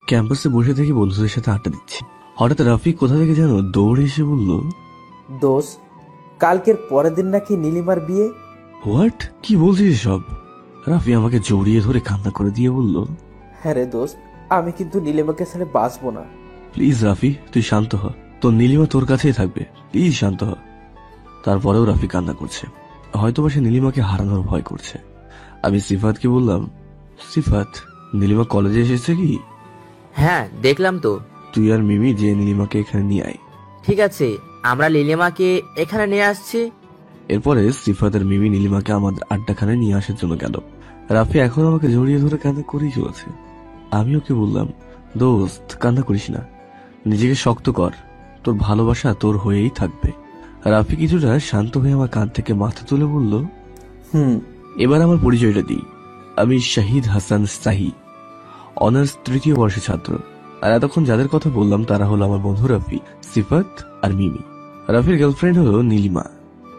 ক্যাম্পাসে বসে থেকে বন্ধুদের সাথে আড্ডা দিচ্ছি। হঠাৎ রাফি কোথা থেকে যেন দৌড়ে এসে বলল, দোস্ত, কালকের পরের দিন নাকি নীলিমার বিয়ে। হোয়াট? কি বলছিস সব? রাফি আমাকে জড়িয়ে ধরে কান্না করে দিয়ে বলল, হ্যাঁ রে দোস্ত, আমি কিন্তু নীলিমাকে ছেড়ে বাঁচবো না। প্লিজ রাফি, তুই শান্ত হ। তোর নীলিমা তোর কাছেই থাকবে, প্লিজ শান্ত হ। তারপরেও রাফি কান্না করছে। হয়তোবা সে নীলিমাকে হারানোর ভয় করছে। আমি সিফাতকে বললাম, সিফাত, নীলিমা কলেজে এসেছে কি? হ্যাঁ, দেখলাম তো। তুই আর মিমি যে নীলিমাকে এখানে নিয়ে আয়। ঠিক আছে, আমরা নীলিমাকে এখানে নিয়ে আসছি। এরপরে সিফাত আর মিমি নীলিমাকে আমাদের আড্ডাখানে নিয়ে আসার জন্য গেল। রাফি এখন আমাকে জড়িয়ে ধরে কান্না করেই চলেছে। আমি ওকে বললাম, দোস্ত কান্না করিস না, নিজেকে শক্ত কর, তোর ভালোবাসা তোর হয়েই থাকবে। রাফি কিছুটা শান্ত হয়ে আমার কান থেকে মাথা তুলে বলল, এবার আমার পরিচয়টা দিই। আমি শাহিদ হাসান সাহি, অনার্স 3য় বর্ষের ছাত্র। আর এতক্ষণ যাদের কথা বললাম তারা হলো আমার বন্ধু রাফি, সিফাত আর মিমি। রাফির গার্লফ্রেন্ড হলো নীলিমা।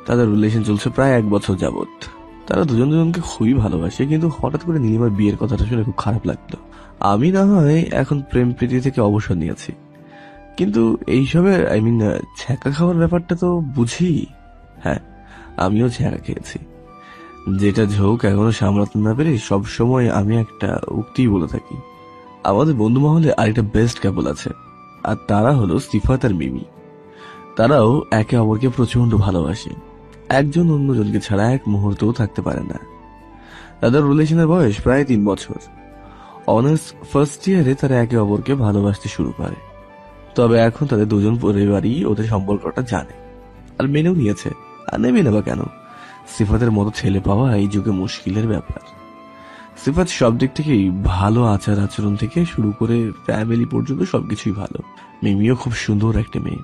তাদের রিলেশন চলছে প্রায় 1 বছর যাবত। তারা দুজন দুজনকে খুবই ভালোবাসে, কিন্তু হঠাৎ করে নীলিমার বিয়ের কথাটা শুনে খুব খারাপ লাগলো। আমি না হয় এখন প্রেম প্রীতি থেকে অবসর নিয়েছি, কিন্তু এইসবের ছ্যাঁকা খাওয়ার ব্যাপারটা তো বুঝি। হ্যাঁ, আমিও ছ্যাঁকা খেয়েছি। যেটা ঝোঁক এখনো সামলাতে না পেরে সবসময় আমি একটা উক্তি বলে থাকি। আমাদের বন্ধু মহলে আরেকটা বেস্ট কাপল আছে, আর তারা হলো সিফাত আর মিমি। তারাও একে অপরকে প্রচন্ড ভালোবাসে। একজন অন্যজনকে ছাড়া এক মুহূর্তও থাকতে পারে না। তাদের রিলেশনের বয়স প্রায় 3 বছর। অনার্স ফার্স্ট ইয়ারে তারা একে অপরকে ভালোবাসতে শুরু করে। তবে এখন তাদের দুজন পরিবারই ওদের সম্পর্কটা জানে আর মেনেও নিয়েছে। আর নেবে না বা কেন? সিফাতের মতো ছেলে পাওয়া এই যুগে মুশকিলের ব্যাপার। সিফাত সব দিক থেকেই ভালো, আচার আচরণ থেকে শুরু করে ফ্যামিলি পর্যন্ত সবকিছুই ভালো। মিমিও খুব সুন্দর একটা মেয়ে,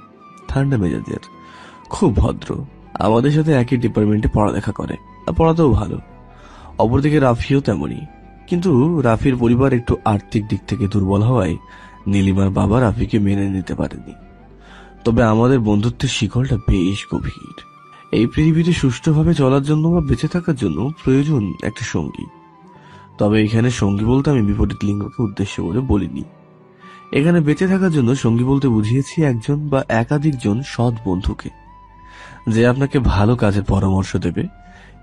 ঠান্ডা মেজাজের, খুব ভদ্র। আমাদের সাথে একই ডিপার্টমেন্টে পড়ালেখা করে আর পড়াতেও ভালো। অপরদিকে রাফিও তেমনই, কিন্তু রাফির পরিবার একটু আর্থিক দিক থেকে দুর্বল হওয়ায় নীলিমার বাবা রাফিকে মেনে নিতে পারেনি। তবে আমাদের বন্ধুত্বের শিকলটা বেশ গভীর। এই পৃথিবীতে সুষ্ঠুভাবে চলার জন্য বা বেঁচে থাকার জন্য প্রয়োজন একটা সঙ্গী। তবে এখানে সঙ্গী বলতে আমি বিপরীত লিঙ্গকে উদ্দেশ্য করে বলিনি। এখানে বেঁচে থাকার জন্য সঙ্গী বলতে বুঝিয়েছি একজন বা একাধিক জন সৎ বন্ধুকে, যে আপনাকে ভালো কাজের পরামর্শ দেবে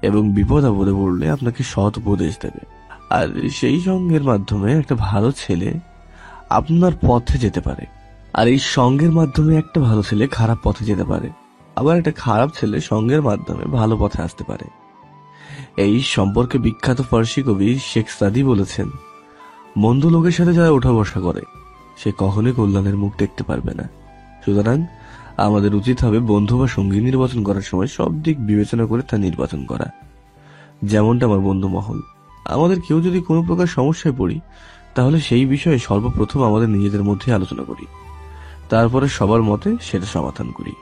এবং বিপদ আপদে পড়লে আপনাকে সৎ উপদেশ দেবে। আর সেই সঙ্গের মাধ্যমে একটা ভালো ছেলে আপনার পথে যেতে পারে, আর এই সঙ্গের মাধ্যমে একটা ভালো ছেলে খারাপ পথে যেতে পারে, আবার একটা খারাপ ছেলে সঙ্গের মাধ্যমে ভালো পথে আসতে পারে। এই সম্পর্কে বিখ্যাত ফার্সি কবি শেখ সাদি বলেছেন, মন্দ লোকের সাথে যারা ওঠা বসা করে সে কখনোই কল্যাণের মুখ দেখতে পারবে না। সুতরাং আমাদের উচিত হবে বন্ধু বা সঙ্গী নির্বাচন করার সময় সব দিক বিবেচনা করে তা নির্বাচন করা। যেমনটা আমার বন্ধু মহল। আমাদের কেউ যদি কোনো প্রকার সমস্যায় পড়ি, তাহলে সেই বিষয়ে সর্বপ্রথম আমাদের নিজেদের মধ্যে আলোচনা করি, তারপরে সবার মতে সেটা সমাধান করি।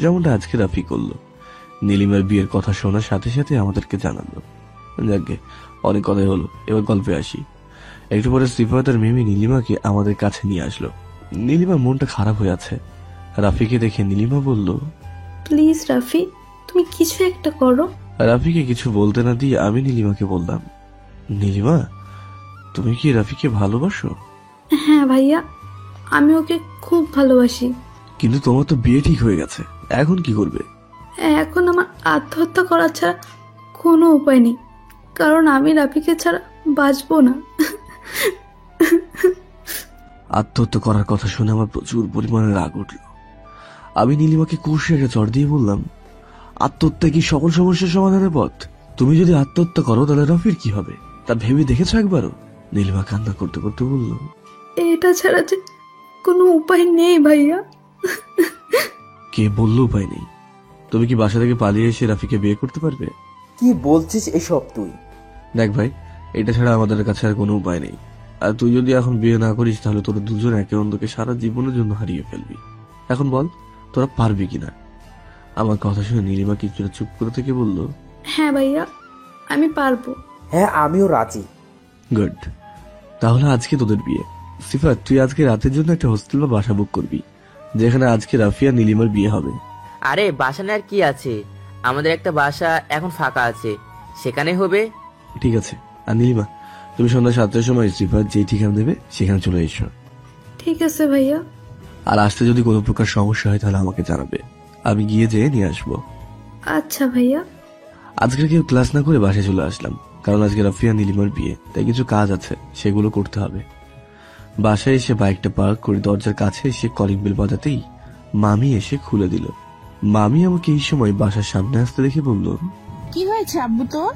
যেমনটা আজকে রাফি করলো, নীলিমার বিয়ের কথা শোনার সাথে সাথে আমাদেরকে জানালো। যাকে অনেক কথাই হলো, এবার গল্পে আসি। একটু পরে সিফাত আর মিমি নীলিমাকে আমাদের কাছে নিয়ে আসলো। নীলিমার মনটা খারাপ হয়ে আছে। রাফিকে দেখে নীলিমা বলল, প্লিজ রাফি, তুমি কিছু একটা করো। রাফিকে কিছু বলতে না দিয়ে আমি নীলিমাকে বললাম, নীলিমা, তুমি কি রাফিকে ভালোবাসো? হ্যাঁ ভাইয়া, আমি ওকে খুব ভালোবাসি। কিন্তু তোমার তো বিয়ে ঠিক হয়ে গেছে, এখন কি করবে? এখন আমার আত্মহত্যা করা ছাড়া কোনো উপায় নেই, কারণ আমি রাফিকে ছাড়া বাঁচবো না। আত্মহত্যা করার কথা শুনে আমার প্রচুর পরিমাণে রাগ উঠল। আমি নীলিমাকে কষে একটা চড় দিয়ে বললাম, আত্মহত্যা কি সকল সমস্যার সমাধানের পথ? তুমি যদি আত্মহত্যা করো তাহলে রাফির কি হবে, তা ভেবে দেখেছো একবারও? নীলিমা কান্না করতে করতে বলল, এটা ছাড়া যে কোনো উপায় নেই ভাইয়া। কে বললো উপায় নেই? তুমি কি বাসা থেকে পালিয়ে এসে রাফিকে বিয়ে করতে পারবে? কি বলছিস এসব তুই? দেখ ভাই, এটা ছাড়া আমাদের কাছে আর কোনো উপায় নেই। আর তুই যদি এখন বিয়ে না করিস তাহলে তোরা দুজন একে অন্যকে সারা জীবনের জন্য হারিয়ে ফেলবি। এখন বল, তোরা পারবি কিনা? আমার কথা শুনে নীলিমা কিছুটা চুপ করে থেকে বলল, হ্যাঁ ভাইয়া, আমি পারবো। হ্যাঁ, আমিও রাজি। গুড, তাহলে আজকে তোদের বিয়ে। সিফাত, তুই আজকে রাতের জন্য একটা হোস্টেল বা বাসা বুক করবি, যেখানে আজকে রাফি আর নীলিমার বিয়ে হবে। আরে বাসা নেওয়ার কি আছে, আমাদের একটা বাসা এখন ফাঁকা আছে, সেখানে হবে। ঠিক আছে। আর নীলিমা, তুমি সন্ধ্যা 7টার সময় সিফাত যেই ঠিকানা দেবে সেখানে চলে এসো। ঠিক আছে ভাইয়া। আর আসতে যদি কোনো প্রকার সমস্যা হয় তাহলে আমাকে জানাবে, আমি গিয়ে যেয়ে নিয়ে আসবো। আচ্ছা ভাইয়া। আজকে কেউ ক্লাস না করে বাসায় চলে আসলাম, কারণ আজকে রাফিয়া নীলিমার বিয়ে, তাই কিছু কাজ আছে, সেগুলো করতে হবে। বাসায় এসে বাইকটা পার্ক করে দরজার কাছে এসে কলিং বেল বাজাতেই মামি এসে খুলে দিল। মামি আমাকে এই সময় বাসার সামনে আসতে দেখে বলল, কি হয়েছে আব্বু তোর?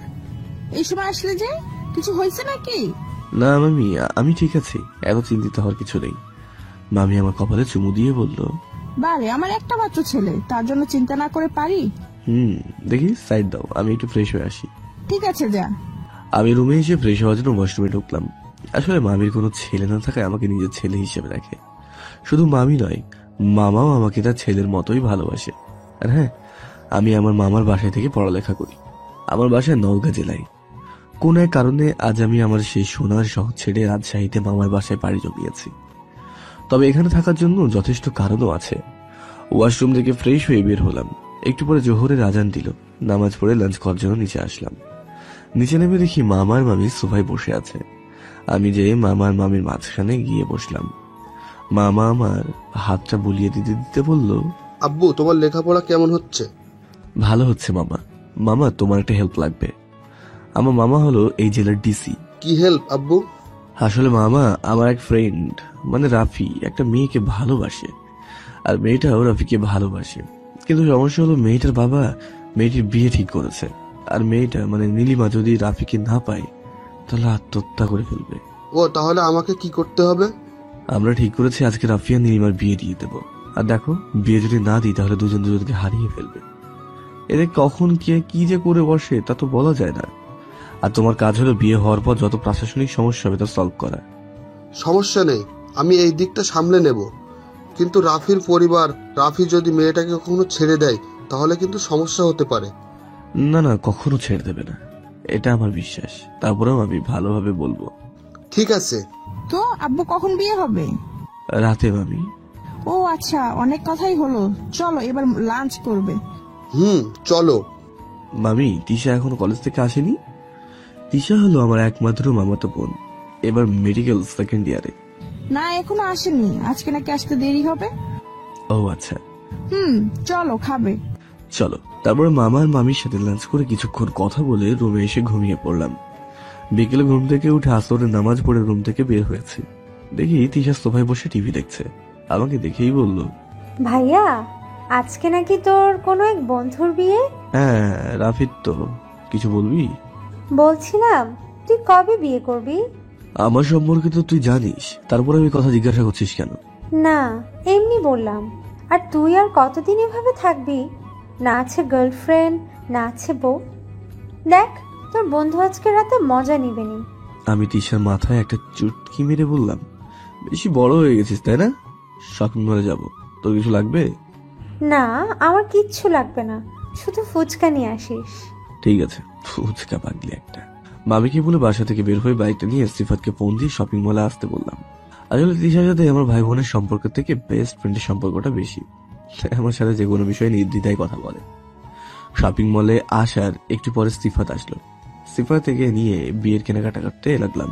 এই সময় আসলে যে, কিছু হয়েছে নাকি? না মামি, আমি ঠিক আছি, এত চিন্তিত হওয়ার কিছু নেই। মামি আমার কপালে চুমু দিয়ে বলল, বারে, আমার একটা মাত্র ছেলে, তার জন্য চিন্তা না করে পারি? দেখি সাইড দাও, আমি একটু ফ্রেশ হয়ে আসি। ঠিক আছে, যা। আমি রুমে এসে ফ্রেশ হওয়ার জন্য ওয়াশরুমে ঢুকলাম। আসলে মামির কোনো ছেলে না থাকায় আমাকে নিজের ছেলে হিসেবে দেখে। শুধু মামি নয়, মামাও আমাকে তার ছেলের মতোই ভালোবাসে। আর হ্যাঁ, আমি আমার মামার বাসায় থেকে পড়ালেখা করি। আমার বাসায় নওগাঁ জেলায়। কোন এক কারণে আজ আমি আমার সেই সোনার শহর ছেড়ে রাজশাহীতে মামার বাসায় পাড়ি জমিয়েছি। তবে এখানে থাকার জন্য যথেষ্ট কারণও আছে। ওয়াশরুম থেকে ফ্রেশ হয়ে বের হলাম। একটু পরে জোহরের আজান দিল। নামাজ পড়ে লাঞ্চ করার জন্য নিচে আসলাম। নিচে নেমে দেখি মামার মামি সোফায় বসে আছে। আমি যে মামার মামির মাঝখানে গিয়ে বসলাম। মামা আমার হাতটা বুলিয়ে দিতে দিতে বলল, আব্বু, তোমার লেখাপড়া কেমন হচ্ছে? ভালো হচ্ছে মামা। মামা, তোমার একটা হেল্প লাগবে। আমার মামা হলো এই জেলার ডিসি। কি হেল্প আব্বু? আসলে মামা, আমার এক ফ্রেন্ড মানে রাফি একটা মেয়েকে ভালোবাসে, আর মেয়েটাও রাফিকে ভালোবাসে। কিন্তু সমস্যা হলো মেয়েটার বাবা মেয়েটির বিয়ে ঠিক করেছে, আর মেয়েটা মানে নীলিমা যদি রাফিকে না পায় তাহলে আত্মহত্যা করে ফেলবে। ও, তাহলে আমাকে কি করতে হবে? আমরা ঠিক করেছি আজকে রাফিয়া নীলিমার বিয়ে দিয়ে দেব। আর দেখো, বিয়ে যদি না দিই তাহলে দুজন দুজনকে হারিয়ে ফেলবে। এদের কখন কে কি যে করে বসে তা তো বলা যায় না। আর তোমার কাজ হলো বিয়ে হওয়ার পর যত প্রশাসনিক সমস্যা হবে তা সলভ করা। সমস্যা নেই, আমি এই দিকটা সামলে নেব। কিন্তু রাফির পরিবার, রাফি যদি মেয়েটাকে কখনো ছেড়ে দেয় তাহলে কিন্তু সমস্যা হতে পারে। না না, কখনো ছেড়ে দেবে না, এটা আমার বিশ্বাস। তারপরেও আমি ভালোভাবে বলবো। ঠিক আছে। তো আব্বু, কখন বিয়ে হবে? রাতে মামি। ও আচ্ছা, অনেক কথাই হলো, চলো এবার লাঞ্চ করবে। চলো। মামি, তিশা এখনো কলেজ থেকে আসেনি? তিশা হলো আমার একমাত্র মামাতো বোন, এবার মেডিকেল সেকেন্ড ইয়ারে। না, এখনো আসেনি, আজকে নাকি আসতে দেরি হবে। ও আচ্ছা। চলো, খাবে। চলো। তারপরে মামা আর মামির সাথে লাঞ্চ করে কিছুক্ষণ কথা বলে রুমে এসে ঘুমিয়ে পড়লাম। বিকেলে ঘুম থেকে উঠে আসরের নামাজ পড়ে রুম থেকে বের হয়েছি। দেখি তিশা সোফায় বসে টিভি দেখছে। আমাকে দেখেই বলল, ভাইয়া, আজকে নাকি তোর কোনো এক বন্ধুর বিয়ে? হ্যাঁ, রাফির তো। কিছু বলবি? বলছিলাম, তুই কবে বিয়ে করবি? আমার সম্পর্কে তো তুই জানিস, তারপরে আমি কথা জিজ্ঞাসা করছিস কেন? না, এমনি বললাম। আর তুই আর কতদিন এভাবে থাকবি? না আছে গার্লফ্রেন্ড, না আছে বউ। দেখ, তোর বন্ধু আজকে রাতে মজা নিবেনি। আমি তিশার মাথায় একটা চুটকি মেরে বললাম, বেশি বড় হয়ে গেছিস তাই না? শপিং মলে যাবো, তোর কিছু লাগবে? না, আমার কিচ্ছু লাগবে না, শুধু ফুচকা নিয়ে আসিস। ঠিক আছে, ফুচকা পাগলি একটা। মামিকে বলে বাসা থেকে বের হয়ে বাইকটা নিয়ে সিফাতকে ফোন দিয়ে শপিং মলে আসতে বললাম। আসলে তিশার সাথে আমার ভাই বোনের সম্পর্ক থেকে বেস্ট ফ্রেন্ডের সম্পর্কটা বেশি। আমার সাথে যে কোনো বিষয়ে নির্দ্বিধায় কথা বলে। শপিং মলে আসার একটু পরে সিফাত আসলো। সিফাত থেকে নিয়ে বিয়ের কেনাকাটা করতে লাগলাম।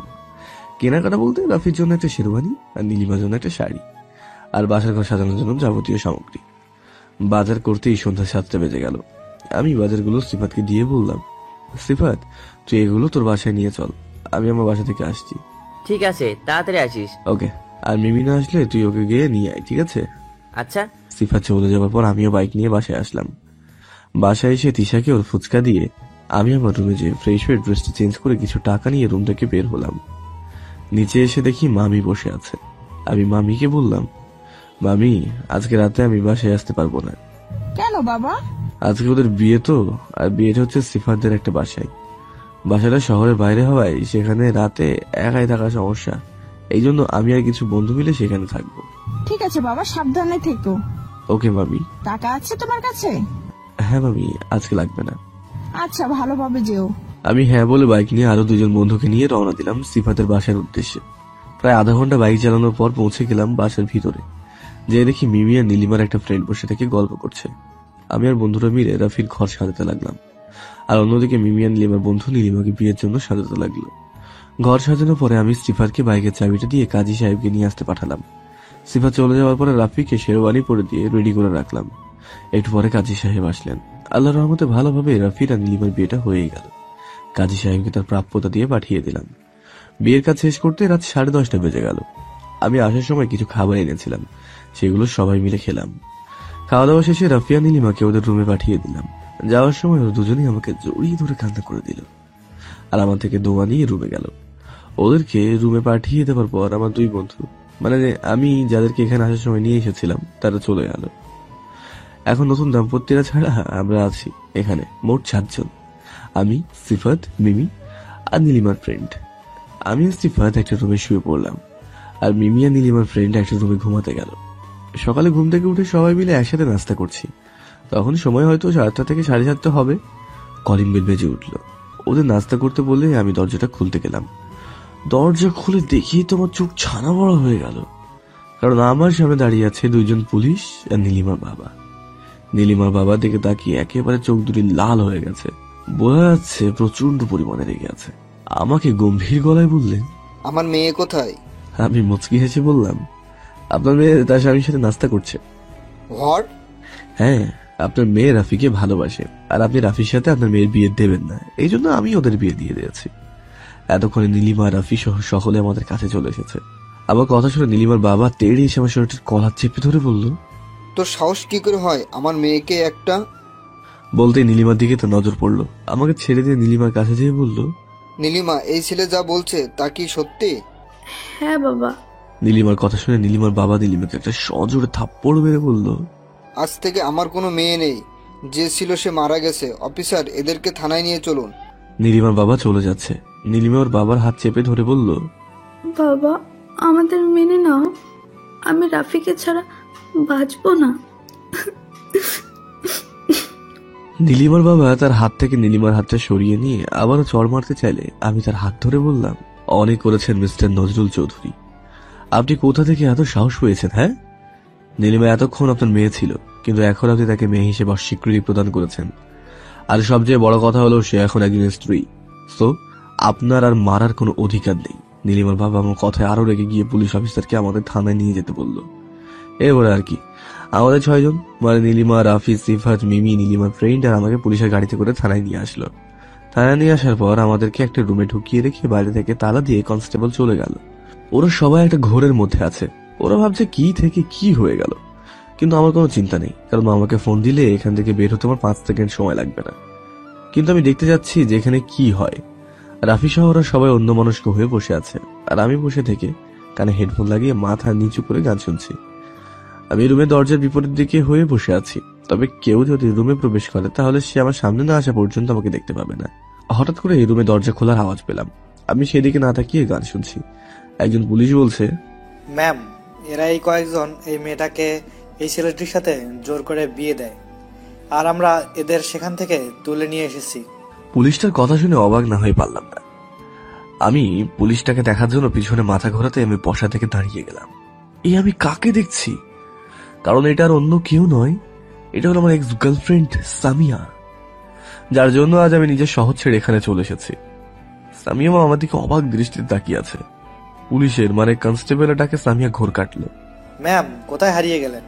কেনাকাটা বলতে রাফির জন্য একটা শেরওয়ানি আর নীলিমার জন্য একটা শাড়ি, আর বাসার ঘর সাজানোর জন্য যাবতীয় সামগ্রী। বাজার করতেই সন্ধ্যা 7টা বেজে গেল। আমি বাজারগুলো সিফাতকে দিয়ে বললাম, সিফাত, তুই এগুলো তোর বাসায় নিয়ে চল, আমি আমার বাসা থেকে আসছি। ঠিক আছে, তাড়াতাড়ি আসিস। ওকে। আর মিমি না আসলে তুই ওকে গিয়ে নিয়ে আয়, ঠিক আছে? আচ্ছা। সিফাত চলে যাওয়ার পর আমিও বাইক নিয়ে বাসায় আসলাম। বাসায় এসে তিশাকে ওর ফুচকা দিয়ে আমি আমার রুমে যেয়ে ফ্রেশ হয়ে ড্রেসটা চেঞ্জ করে কিছু টাকা নিয়ে রুম থেকে বের হলাম। নিচে এসে দেখি মামি বসে আছে। আমি মামিকে বললাম, মামি, আজকে রাতে আমি বাসায় আসতে পারবো না। কেন বাবা? আজকে ওদের বিয়ে তো, আর বিয়েটা হচ্ছে সিফাতদের একটা বাসায়। বাসাটা শহরের বাইরে হওয়ায় সেখানে রাতে একাই থাকা সমস্যা। এই জন্য আমি আর কিছু বন্ধু মিলে সেখানে থাকবো। ঠিক আছে বাবা, সাবধানে থেকো। ওকে মামি। টাকা আছে তোমার কাছে? হ্যাঁ মামি, আজকে লাগবে না। আচ্ছা, ভালোভাবে যেও। আমি হ্যাঁ বলে বাইক নিয়ে আরো দুজন বন্ধুকে নিয়ে রওনা দিলাম সিফাতের বাসার উদ্দেশ্যে। প্রায় আধা ঘন্টা বাইক চালানোর পর পৌঁছে গেলাম বাসার ভিতরে। যে দেখি মিমি আর নীলিমার একটা ফ্রেন্ড বসে থেকে গল্প করছে। আমি আর বন্ধুরা মিলে রাফির ঘর সাজাতে লাগলাম, আর অন্যদিকে মিমি আর নীলিমার বন্ধু নীলিমাকে বিয়ের জন্য সাজাতে লাগলো। ঘর সাজানোর পরে আমি সিফাতকে বাইকের চাবিটা দিয়ে কাজী সাহেবকে নিয়ে আসতে পাঠালাম। সিফাত চলে যাওয়ার পরে রাফিকে শেরওয়ানি পরে দিয়ে রেডি করে রাখলাম। একটু পরে কাজী সাহেব আসলেন। আল্লাহর রহমতে ভালোভাবে রাফির আর নীলিমার বিয়েটা হয়ে গেল। কাজী সাহেবকে তার প্রাপ্যতা দিয়ে পাঠিয়ে দিলাম। বিয়ের কাজ শেষ করতে রাত 10:30 বেজে গেল। আমি আসার সময় কিছু খাবার এনেছিলাম, সেগুলো সবাই মিলে খেলাম। খাওয়া দাওয়া শেষে রাফিয়া নীলিমাকে ওদের রুমে পাঠিয়ে দিলাম। যাওয়ার সময় ওরা দুজনেই আমাকে জড়িয়ে ধরে কান্না করে দিল আর আমার থেকে দোয়া নিয়ে রুমে গেল। ওদেরকে রুমে পাঠিয়ে দেওয়ার পর আমার দুই বন্ধু, মানে আমি যাদেরকে এখানে আসার সময় নিয়ে এসেছিলাম, তারা চলে গেল। এখন নতুন দাম্পত্যরা ছাড়া আমরা আছি এখানে মোট 7 জন। আমি, সিফাত, মিমি আর নীলিমার ফ্রেন্ড। আমি আর সিফাত একটা রুমে শুয়ে পড়লাম, আর মিমি আর নীলিমার ফ্রেন্ড একটা রুমে ঘুমাতে গেল। সকালে ঘুম থেকে উঠে সবাই মিলে একসাথে নাস্তা করছি। তখন সময় হয়তো 7টা থেকে 7:30 হবে। কলিং বেল বেজে উঠল। ওদের নাস্তা করতে বললে আমি দরজাটা খুলতে গেলাম। দরজা খুলে দেখি তোমার চোখ ছানা বড় হয়ে গেল, কারণ আমার সামনে দাঁড়িয়ে আছে 2 জন পুলিশ আর নীলিমার বাবা। নীলিমার বাবা দিকে তাকিয়ে একেবারে চোখ দুটি লাল হয়ে গেছে, বোঝা যাচ্ছে প্রচন্ড পরিমাণে রেগে আছে। আমাকে গম্ভীর গলায় বললেন, আমার মেয়ে কোথায়? আমি মুচকি হেসে বললাম, আপনার মেয়ে তার স্বামীর সাথে নাস্তা করছে। হোয়াট? হ্যাঁ, আপনার মেয়ে রাফিকে ভালোবাসে, আর আপনি রাফির সাথে আপনার মেয়ের বিয়ে দেবেন না, এই জন্য আমি ওদের বিয়ে দিয়ে দিয়েছি। এতক্ষণে নীলিমা, রাফি সহ সকলে আমাদের কাছে চলে এসেছে। আমার কথা শুনে নীলিমার বাবা তেড়ে এসে আমার শরীরটির কলার চেপে ধরে বলল, তোর সাহস কি করে হয় আমার মেয়েকে একটা... বলতে নীলিমার দিকে তো নজর পড়লো। আমাকে ছেড়ে দিয়ে নীলিমার কাছে যেয়ে বলল, নীলিমা, এই ছেলে যা বলছে তা কি সত্যি? হ্যাঁ বাবা। নীলিমার কথা শুনে নীলিমার বাবা নীলিমাকে একটা সজোরে থাপ্পড় মেরে বলল, আজ থেকে আমার কোনো মেয়ে নেই, যে ছিল সে মারা গেছে। অফিসার, এদেরকে থানায় নিয়ে চলুন। নীলিমার বাবা চলে যাচ্ছে। নীলিমা ওর বাবার হাত চেপে ধরে বলল, বাবা, আমাদের মেনে নাও, আমি রাফিকে ছাড়া বাঁচবো না। নীলিমার বাবা তার হাত থেকে নীলিমার হাতটা সরিয়ে নিয়ে আবারও চড় মারতে চাইলে আমি তার হাত ধরে বললাম, অনেক করেছেন মিস্টার নজরুল চৌধুরী, আপনি কোথা থেকে এত সাহস পেয়েছেন? হ্যাঁ, নীলিমা এতক্ষণ আপনার মেয়ে ছিল, কিন্তু এখন আপনি তাকে মেয়ে হিসেবে অস্বীকৃতি প্রদান করেছেন। আর সবচেয়ে বড় কথা হলো সে এখন একজন স্ত্রী। তো আপনার আর মারার কোনো অধিকার নেই। নীলিমার বাবা আমার কথায় আরো রেগে গিয়ে পুলিশ অফিসারকে আমাদের থানায় নিয়ে যেতে বলল। এবারে আর কি আমাদের 6 জন, মানে নীলিমা, রাফি, সিফাত, মিমি, নীলিমার ফ্রেন্ড আর আমাকে পুলিশের গাড়িতে করে থানায় নিয়ে আসলো। থানায় নিয়ে আসার পর আমাদেরকে একটা রুমে ঢুকিয়ে রেখে বাইরে থেকে তালা দিয়ে কনস্টেবল চলে গেল। ওরা সবাই একটা ঘোরের মধ্যে আছে। ওরা ভাবছে কি থেকে কি হয়ে গেল, কিন্তু আমার কোনো চিন্তা নেই, কারণ আমাকে ফোন দিলে এখান থেকে বের হতে আমার 5 সেকেন্ড সময় লাগবে না। কিন্তু আমি দেখতে যাচ্ছি যে এখানে কি হয়। রাফি সহ ওরা সবাই অন্য মানুষক হয়ে বসে আছে, আর আমি বসে থেকে কানে হেডফোন লাগিয়ে মাথা নিচু করে গান শুনছি। আমি রুমের দরজার বিপরীত দিকে হয়ে বসে আছি, তবে কেউ যদি রুমে প্রবেশ করে তাহলে সে আমার সামনে না আসা পর্যন্ত আমাকে দেখতে পাবে না। হঠাৎ করে এই রুমে দরজা খোলার আওয়াজ পেলাম। আমি সেদিকে না তাকিয়ে গান শুনছি। একজন পুলিশ বলছে, ম্যাম, এরা এই কয়েকজন এই মেয়েটাকে এই ছেলেটির সাথে জোর করে বিয়ে দেয়, আর আমরা এদের সেখান থেকে তুলে নিয়ে এসেছি। পুলিশটার কথা শুনে অবাক না হয়ে পারলাম না। আমি পুলিশটাকে দেখার জন্য পিছনে মাথা ঘোরাতে আমি বসা থেকে দাঁড়িয়ে গেলাম। এই আমি কাকে দেখছি? কারণ এটা আর অন্য কেউ নয়, এটা হলো আমার এক্স গার্লফ্রেন্ড সামিয়া, যার জন্য আজ আমি নিজের শহর ছেড়ে এখানে চলে এসেছি। সামিয়া আমার দিকে অবাক দৃষ্টিতে তাকিয়ে আছে। পুলিশের মানে কনস্টেবলের ডাকে সামিয়া ঘোর কাটলো। ম্যাম, কোথায় হারিয়ে গেলেন?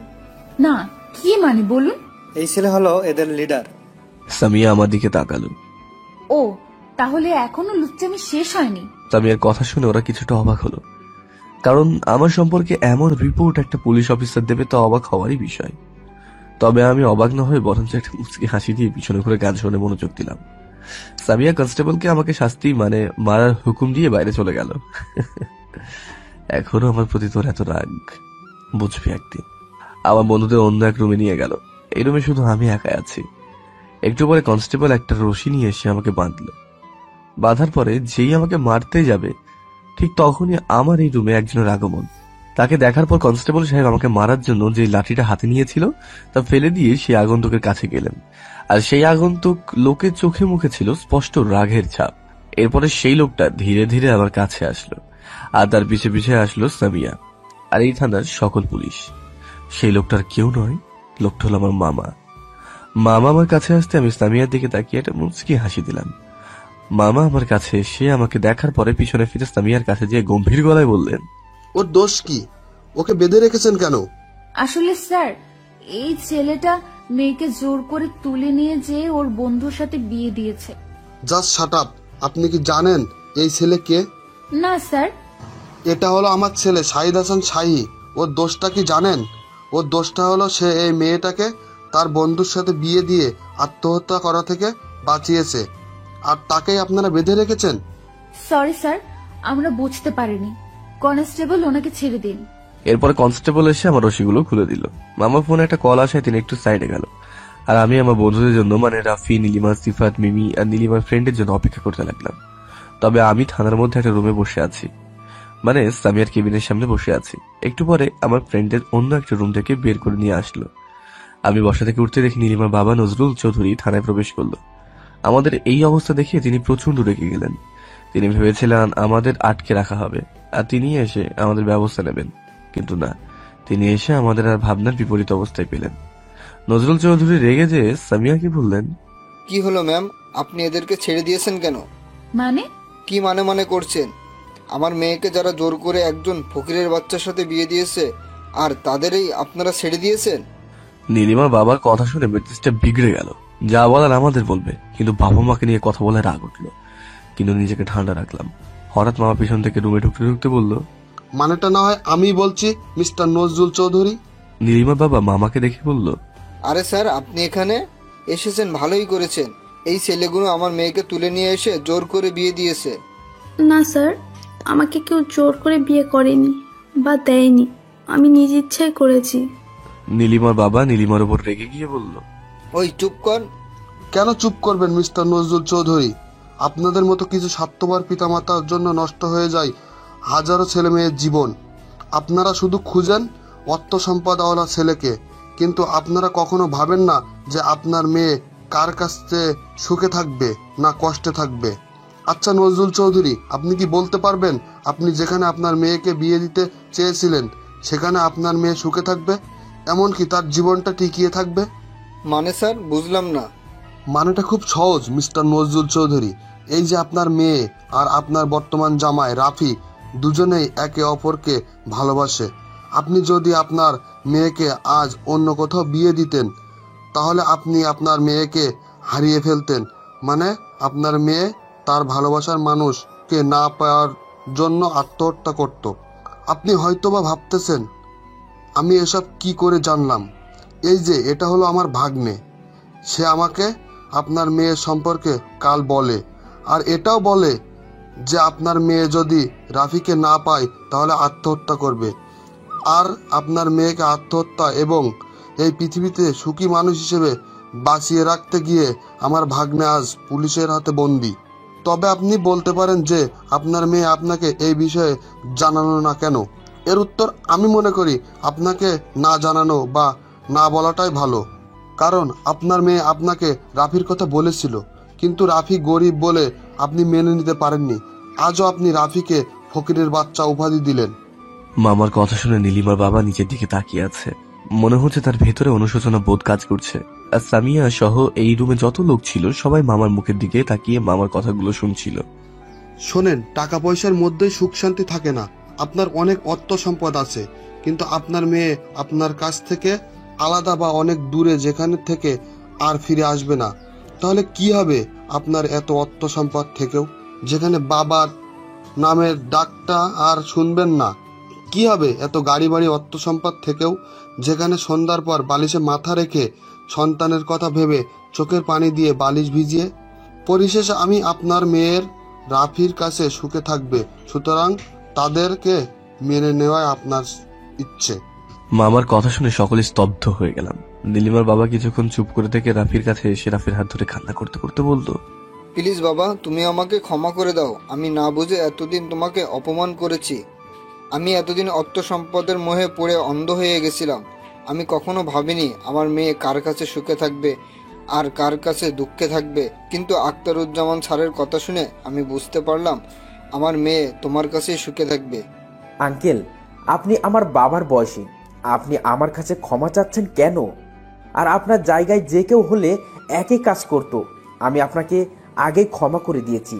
না, কি মানে বলুন? এই ছেলে হলো এদের লিডার। সামিয়া আমার দিকে তাকালো। ও, তাহলে এখনো লুচ্চামি শেষ হয়নি? সামিয়ার কথা শুনে ওরা কিছুটা অবাক হলো, কারণ আমার সম্পর্কে এমন রিপোর্ট একটা পুলিশ অফিসার দেবে তো অবাক হওয়ারই বিষয়। তবে আমি অবাক না হয়ে বরঞ্চ একটা মুচকি হাসি দিয়ে পিছনে ঘুরে গান শুনে মনোযোগ দিলাম। সামিয়া কনস্টেবলকে আমাকে শাস্তি মানে মারার হুকুম দিয়ে বাইরে চলে গেল। এখনো আমার প্রতি তোর এত রাগ, বুঝবি একদিন। আমার বন্ধুদের অন্য এক রুমে নিয়ে গেল। এই রুমে শুধু আমি একাই আছি। একটু পরে কনস্টেবল একটা রশি নিয়ে এসে আমাকে বাঁধলো। বাঁধার পরে যেই আমাকে মারতে যাবে ঠিক তখনই আমার এই রুমে একজনের আগমন। তাকে দেখার পর কনস্টেবল সাহেব আমাকে মারার জন্য যে লাঠিটা হাতে নিয়েছিল তা ফেলে দিয়ে সেই আগন্তুকের কাছে গেলেন, আর সেই আগন্তুক লোকের চোখে মুখে ছিল স্পষ্ট রাগের ছাপ। এরপরে সেই লোকটা ধীরে ধীরে আমার কাছে আসলো, আর তার পিছে পিছে আসলো সামিয়া আর এই থানার সকল পুলিশ। সেই লোকটার কেউ নয়, লোকটা হলো আমার মামা। মামা আমার কাছে আসতে আমি সামিয়ার দিকে তাকিয়ে একটা মুচকি হাসি দিলাম। মামা আমার কাছে এসে আমাকে দেখার পরে পিছনে ফিরে সামিয়ার কাছে যেয়ে গম্ভীর গলায় বললেন, ওর দোষ কি? ওকে বেঁধে রেখেছেন কেন? আসলে স্যার, এই ছেলেটা মেয়েকে জোর করে তুলে নিয়ে যেয়ে ওর বন্ধুর সাথে বিয়ে দিয়েছে। Just shut up. আপনি কি জানেন এই ছেলে কে? না স্যার। এটা হলো আমার ছেলে শাহিদ হাসান শাহী। ওর দোষটা কি জানেন? ওর দোষটা হলো সে এই মেয়েটাকে তার বন্ধুর সাথে বিয়ে দিয়ে আত্মহত্যা করা থেকে বাঁচিয়েছে, আর তাকেই আপনারা বেঁধে রেখেছেন। সরি স্যার, আমরা বুঝতে পারিনি। কনস্টেবল, ওনাকে ছেড়ে দিন। এরপর কনস্টেবল এসে আমার রশিগুলো খুলে দিল। মামার ফোনে একটা কল আসায় তিনি একটু সাইডে গেল, আর আমি আমার বন্ধুদের জন্য মানে রাফি, নীলিমা, সিফাত, মিমি আর নীলিমার ফ্রেন্ডের জন্য অপেক্ষা করতে লাগলাম। তবে আমি থানার মধ্যে একটা রুমে বসে আছি, মানে সামিয়ার কেবিনের সামনে বসে আছি। একটু পরে আমার ফ্রেন্ডের অন্য একটা রুম থেকে বের করে নিয়ে আসলো। আমি বসা থেকে উঠতে দেখি নীলিমার বাবা নজরুল চৌধুরী থানায় প্রবেশ করলো। আমাদের এই অবস্থা দেখে তিনি প্রচন্ড রেগে গেলেন। তিনি ভেবেছিলেন আমাদের আটকে রাখা হবে আর তিনি এসে আমাদের ব্যবস্থা নেবেন, কিন্তু না, তিনি এসে আমাদের আর ভাবনার বিপরীত অবস্থায় পেলেন। নজরুল চৌধুরী রেগে যে সামিয়াকে বললেন, কি হলো ম্যাম, আপনি এদেরকে ছেড়ে দিয়েছেন কেন? মানে? কি মানে করছেন? আমার মেয়েকে যারা জোর করে একজন ফকিরের বাচ্চার সাথে বিয়ে দিয়েছে, আর তাদেরই আপনারা ছেড়ে দিয়েছেন? নীলিমার বাবার কথা শুনে মেজাজটা বিগড়ে গেল। যা বলার আমাদের বলবে, কিন্তু বাবা মাকে নিয়ে কথা বলে রাগ উঠলো, কিন্তু নিজেকে ঠান্ডা রাখলাম। হঠাৎ মামা পিছন থেকে রুমে ঢুকতে ঢুকতে বলল, মানেটা না হয় আমি বলছি, মিস্টার নজরুল চৌধুরী। নীলিমার বাবা মামাকে দেখে বলল, আরে স্যার, আপনি এখানে এসেছেন, ভালোই করেছেন। এই ছেলেগুলো আমার মেয়েকে তুলে নিয়ে এসে জোর করে বিয়ে দিয়েছে। না স্যার, আমাকে কেউ জোর করে বিয়ে করেনি বা দেয়নি, আমি নিজ ইচ্ছায় করেছি। নীলিমার বাবা নীলিমার উপর রেগে গিয়ে বলল, ওই চুপ কর। কেন চুপ করবেন মিস্টার নজরুল চৌধুরী? আপনাদের মতো কিছু স্বার্থপর পিতামাতার জন্য নষ্ট হয়ে যায় হাজারো ছেলে মেয়ের জীবন। আপনারা শুধু খুঁজেন অর্থ সম্পদওয়ালা ছেলেকে, কিন্তু আপনারা কখনো ভাবেন না যে আপনার মেয়ে কার কাছে সুখে থাকবে না কষ্টে থাকবে। আচ্ছা নজরুল চৌধুরী, আপনি কি বলতে পারবেন আপনি যেখানে আপনার মেয়েকে বিয়ে দিতে চেয়েছিলেন সেখানে আপনার মেয়ে সুখে থাকবে, এমনকি তার জীবনটা টিকিয়ে থাকবে? মানে স্যার, বুঝলাম না। মানেটা খুব সহজ মিস্টার নজরুল চৌধুরী। এই যে আপনার মেয়ে আর আপনার বর্তমান জামাই রাফি দুজনেই একে অপরকে ভালোবাসে। আপনি যদি আপনার মেয়েকে আজ অন্য কোথাও বিয়ে দিতেন তাহলে আপনি আপনার মেয়েকে হারিয়ে ফেলতেন, মানে আপনার মেয়ে তার ভালোবাসার মানুষকে না পাওয়ার জন্য আত্মহত্যা করত। আপনি হয়তোবা ভাবতেছেন আমি এসব কি করে জানলাম। এই যে এটা হলো আমার ভাগ্নে, সে আমাকে আপনার মেয়ের সম্পর্কে কাল বলে, আর এটাও বলে যে আপনার মেয়ে যদি রাফিকে না পায় তাহলে আত্মহত্যা করবে। আর আপনার মেয়েকে আত্মহত্যা এবং এই পৃথিবীতে সুখী মানুষ হিসেবে বাঁচিয়ে রাখতে গিয়ে আমার ভাগ্নে আজ পুলিশের হাতে বন্দী। তবে আপনি বলতে পারেন যে আপনার মেয়ে আপনাকে এই বিষয়ে জানানো না কেন। এর উত্তর আমি মনে করি আপনাকে না জানানো বা না বলাটাই ভালো, কারণ আপনার মেয়ে আপনাকে রাফির কথা বলেছিল, কিন্তু রাফি গরিব বলে আপনি মেনে নিতে পারেননি। আজও আপনি রাফিকে ফকিরের বাচ্চা উপাধি দিলেন। মামার কথা শুনে নীলিমার বাবা নিচের দিকে তাকিয়ে আছে। মনে হচ্ছে তার ভেতরে অনুশোচনা বোধ কাজ করছে। আর সামিয়া সহ এই রুমে যত লোক ছিল সবাই মামার মুখের দিকে তাকিয়ে মামার কথাগুলো শুনছিল। শোনেন, টাকা পয়সার মধ্যেই সুখ শান্তি থাকে না। আপনার অনেক অর্থ সম্পদ আছে, কিন্তু আপনার মেয়ে আপনার কাছ থেকে আলাদা বা অনেক দূরে, যেখানে থেকে আর ফিরে আসবে না। তাহলে কি হবে আপনার এত অর্থ সম্পদ থেকেও, যেখানে বাবার নামের ডাকটা আর শুনবেন না? কি হবে এত গাড়ি বাড়ি অর্থ সম্পদ থেকেও, যেখানে সন্ধ্যার পর বালিশে মাথা রেখে সন্তানের কথা ভেবে চোখের পানি দিয়ে বালিশ ভিজিয়ে? পরিশেষে আমি আপনার মেয়ের রাফির কাছে সুখে থাকবে, সুতরাং তাদেরকে মেনে নেওয়াই আপনার ইচ্ছে। মামার কথা শুনে সকলে স্তব্ধ হয়ে গেলাম। নীলিমার বাবা কিছুক্ষণ চুপ করে থেকে রাফির কাছে এসে রাফির হাত ধরে কান্না করতে করতে বলতো, প্লিজ বাবা, তুমি আমাকে ক্ষমা করে দাও। আমি না বুঝে এতদিন তোমাকে অপমান করেছি। আমি এতদিন অর্থ সম্পদের মোহে পড়ে অন্ধ হয়ে গেছিলাম। আমি কখনো ভাবিনি আমার মেয়ে কার কাছে সুখে থাকবে আর কার কাছে দুঃখে থাকবে। কিন্তু আখতারুজ্জামান স্যারের কথা শুনে আমি বুঝতে পারলাম আমার মেয়ে তোমার কাছেই সুখে থাকবে। আঙ্কেল, আপনি আমার বাবার বয়সী, আপনি আমার কাছে ক্ষমা চাচ্ছেন কেন? আর আপনার জায়গায় যে কেউ হলে একই কাজ করত। আমি আপনাকে আগেই ক্ষমা করে দিয়েছি।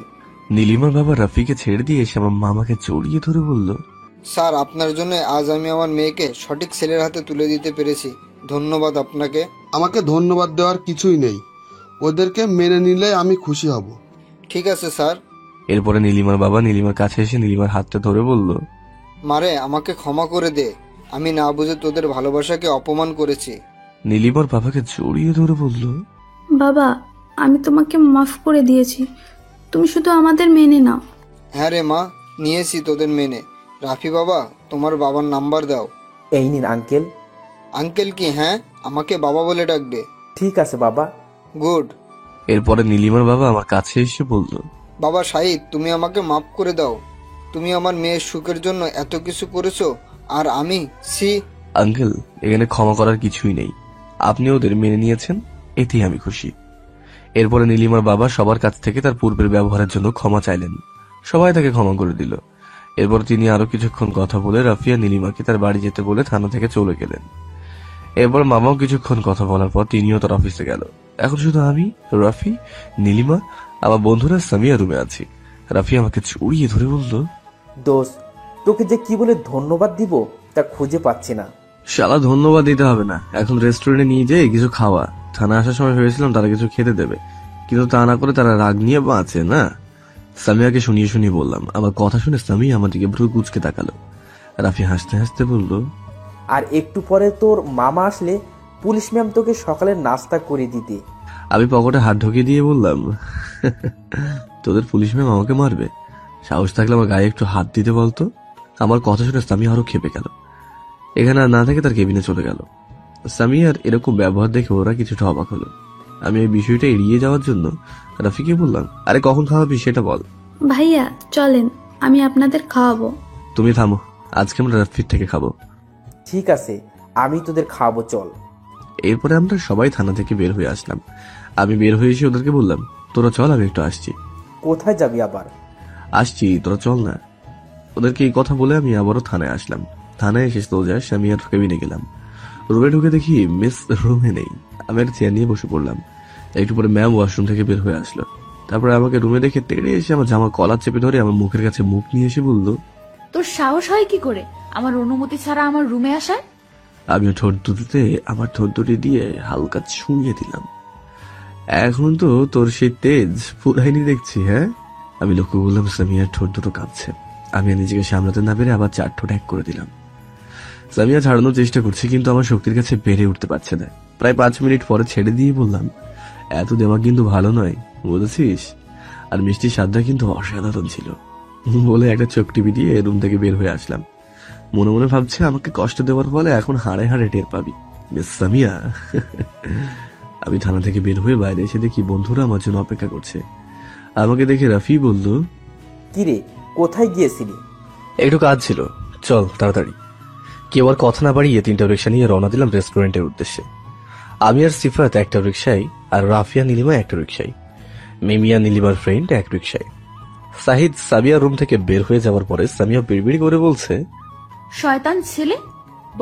নীলিমার বাবা রাফিকে ছেড়ে দিয়ে এসে আমার মামাকে জড়িয়ে ধরে বলল, স্যার, আপনার জন্য আজ আমি আমার মেয়েকে সঠিক ছেলের হাতে তুলে দিতে পেরেছি। ধন্যবাদ আপনাকে। আমাকে ধন্যবাদ দেওয়ার কিছুই নেই, ওদেরকে মেনে নিলে আমি খুশি হব। ঠিক আছে স্যার। এরপরে নীলিমার বাবা নীলিমার কাছে এসে নীলিমার হাতটা ধরে বলল, মারে, আমাকে ক্ষমা করে দে, আমি না বুঝে তোদের ভালোবাসাকে অপমান করেছি। নীলিমার বাবাকে জড়িয়ে ধরে বলল, বাবা, আমি তোমাকে মাফ করে দিয়েছি, তুমি শুধু আমাদের মেনে নাও। হ্যাঁ রে মা, নিয়েছি তোদের মেনে। রাফি বাবা, তোমার বাবার নাম্বার দাও। এই নিন আঙ্কেল। আঙ্কেল কি? হ্যাঁ, আমাকে বাবা বলে ডাকবে। ঠিক আছে বাবা। গুড। এরপরে নীলিমার বাবা আমার কাছে এসে বলল, বাবা শাহিদ, তুমি আমাকে মাফ করে দাও। তুমি আমার মেয়ের সুখের জন্য এত কিছু করেছো, আর আমি আঙ্কেল, এখানে ক্ষমা করার কিছুই নেই, আপনি ওদের মেনে নিয়েছেন, এতেই আমি খুশি। এরপরে নীলিমার বাবা সবার কাছ থেকে তার পূর্বের ব্যবহারের জন্য ক্ষমা চাইলেন। সবাই তাকে ক্ষমা করে দিল। এরপর তিনি আরো কিছুক্ষণ কথা বলে রাফিয়া নীলিমাকে তার বাড়ি যেতে বলে থানা থেকে চলে গেলেন। এরপর মামাও কিছুক্ষণ কথা বলার পর তিনিও তার অফিসে গেল। এখন শুধু আমি, রাফি, নীলিমা, আমার বন্ধুরা সামিয়া রুমে আছি। রাফি আমাকে জড়িয়ে ধরে বলল, দোস্ত, তোকে যে কি বলে ধন্যবাদ দিব তা খুঁজে পাচ্ছি না। শালা ধন্যবাদ দিতে হবে না, এখন রেস্টুরেন্টে নিয়ে যেয়ে কিছু খাওয়া। থানা আসার সময় ভেবেছিলাম তারা কিছু খেতে দেবে, কিন্তু তা না করে তারা রাগ নিয়ে বাঁচে না। সামিয়াকে শুনিয়ে শুনিয়ে বললাম। আমার কথা শুনে সামিয়া আমার দিকে ভ্রু কুঁচকে তাকালো। রাফি হাসতে হাসতে বলল, আর একটু পরে তোর মামা আসলে পুলিশ ম্যাম তোকে সকালের নাস্তা করে দিতে। আমি পকেটে হাত ঢুকিয়ে দিয়ে বললাম, তোদের পুলিশ ম্যাম আমাকে মারবে? সাহস থাকলে আমার গায়ে একটু হাত দিতে বলতো। আমার কথা শুনে সামিয়া আরো খেপে গেল। এখানে আর না থেকে তার কেবিনে চলে গেল। সামিয়ার এরকম ব্যবহার দেখে ওরা কিছুটা অবাক হলো। আমি এই বিষয়টা এড়িয়ে যাওয়ার জন্য রাফিকে বললাম, আরে কখন খাওয়াবি সেটা বল। ভাইয়া চলেন, আমি আপনাদের খাওয়াবো। তুমি থামো, আজকে আমরা রাফির থেকে খাবো। ঠিক আছে, আমি তোদের খাওয়াবো, চল। এরপরে আমরা সবাই থানা থেকে বের হয়ে আসলাম। আমি বের হয়ে এসে ওদেরকে বললাম, তোরা চল, আমি একটু আসছি। কোথায় যাবি আবার? আসছি, তোরা চল না। ওদেরকে এই কথা বলে আমি আবারও থানায় আসলাম। থানায় এসে সোজা সামিয়ার কেবিনে গেলাম। রুমে ঢুকে দেখি মিস রুমে নেই। আমি একটা চেয়ার নিয়ে বসে পড়লাম। একটু পরে ম্যাম ওয়াশরুম থেকে বের হয়ে আসলো। তারপরে আমাকে রুমে দেখে তেড়ে এসে আমার জামা কলার চেপে ধরে আমার মুখের কাছে মুখ নিয়ে এসে বলল, তোর সাহস হয় কি করে আমার অনুমতি ছাড়া আমার রুমে আসার? আমি ঠোঁট দুটিতে আমার ঠোঁট দুটি দিয়ে হালকা ছুঁয়ে দিলাম। এখন তো তোর সেই তেজ পুরাইনি দেখছি। হ্যাঁ, আমি লক্ষ্য করলাম সামিয়ার ঠোঁট দুটো কাঁপছে। আমি নিজেকে সামলাতে না পেরে আবার 4 ঠোঁট এক করে দিলাম। সামিয়া ছাড়ানোর চেষ্টা করছে, কিন্তু আমার শক্তির কাছে বেড়ে উঠতে পারছে না। প্রায় 5 মিনিট পরে ছেড়ে দিয়ে বললাম, এত দেমাগ কিন্তু ভালো নয়, বুঝেছিস? আর মিষ্টির স্বাদটা কিন্তু অসাধারণ ছিল। বলে একটা চোখ টিপি দিয়ে রুম থেকে বের হয়ে আসলাম। মনে মনে ভাবছে, আমাকে কষ্ট দেওয়ার ফলে এখন হাড়ে হাড়ে টের পাবি মিস সামিয়া। আমি থানা থেকে বের হয়ে বাইরে এসে দেখি বন্ধুরা আমার জন্য অপেক্ষা করছে। আমাকে দেখে রাফি বলল, কিরে, কোথায় গিয়েছিলি? একটু কাজ ছিল, চল তাড়াতাড়ি। কেউ আর কথা না বাড়িয়ে 3টা রিক্সা নিয়ে রওনা দিলাম রেস্টুরেন্টের উদ্দেশ্যে। আমি আর সিফাত একটা রিক্সায়, আর রাফিয়া নীলিমা একটা রিক্সায়, মিমিয়া নীলিমার ফ্রেন্ড এক রিক্সায়। সাহিদ সামিয়ার রুম থেকে বের হয়ে যাওয়ার পরে সামিয়া বিড়বিড় করে বলছে, শয়তান ছেলে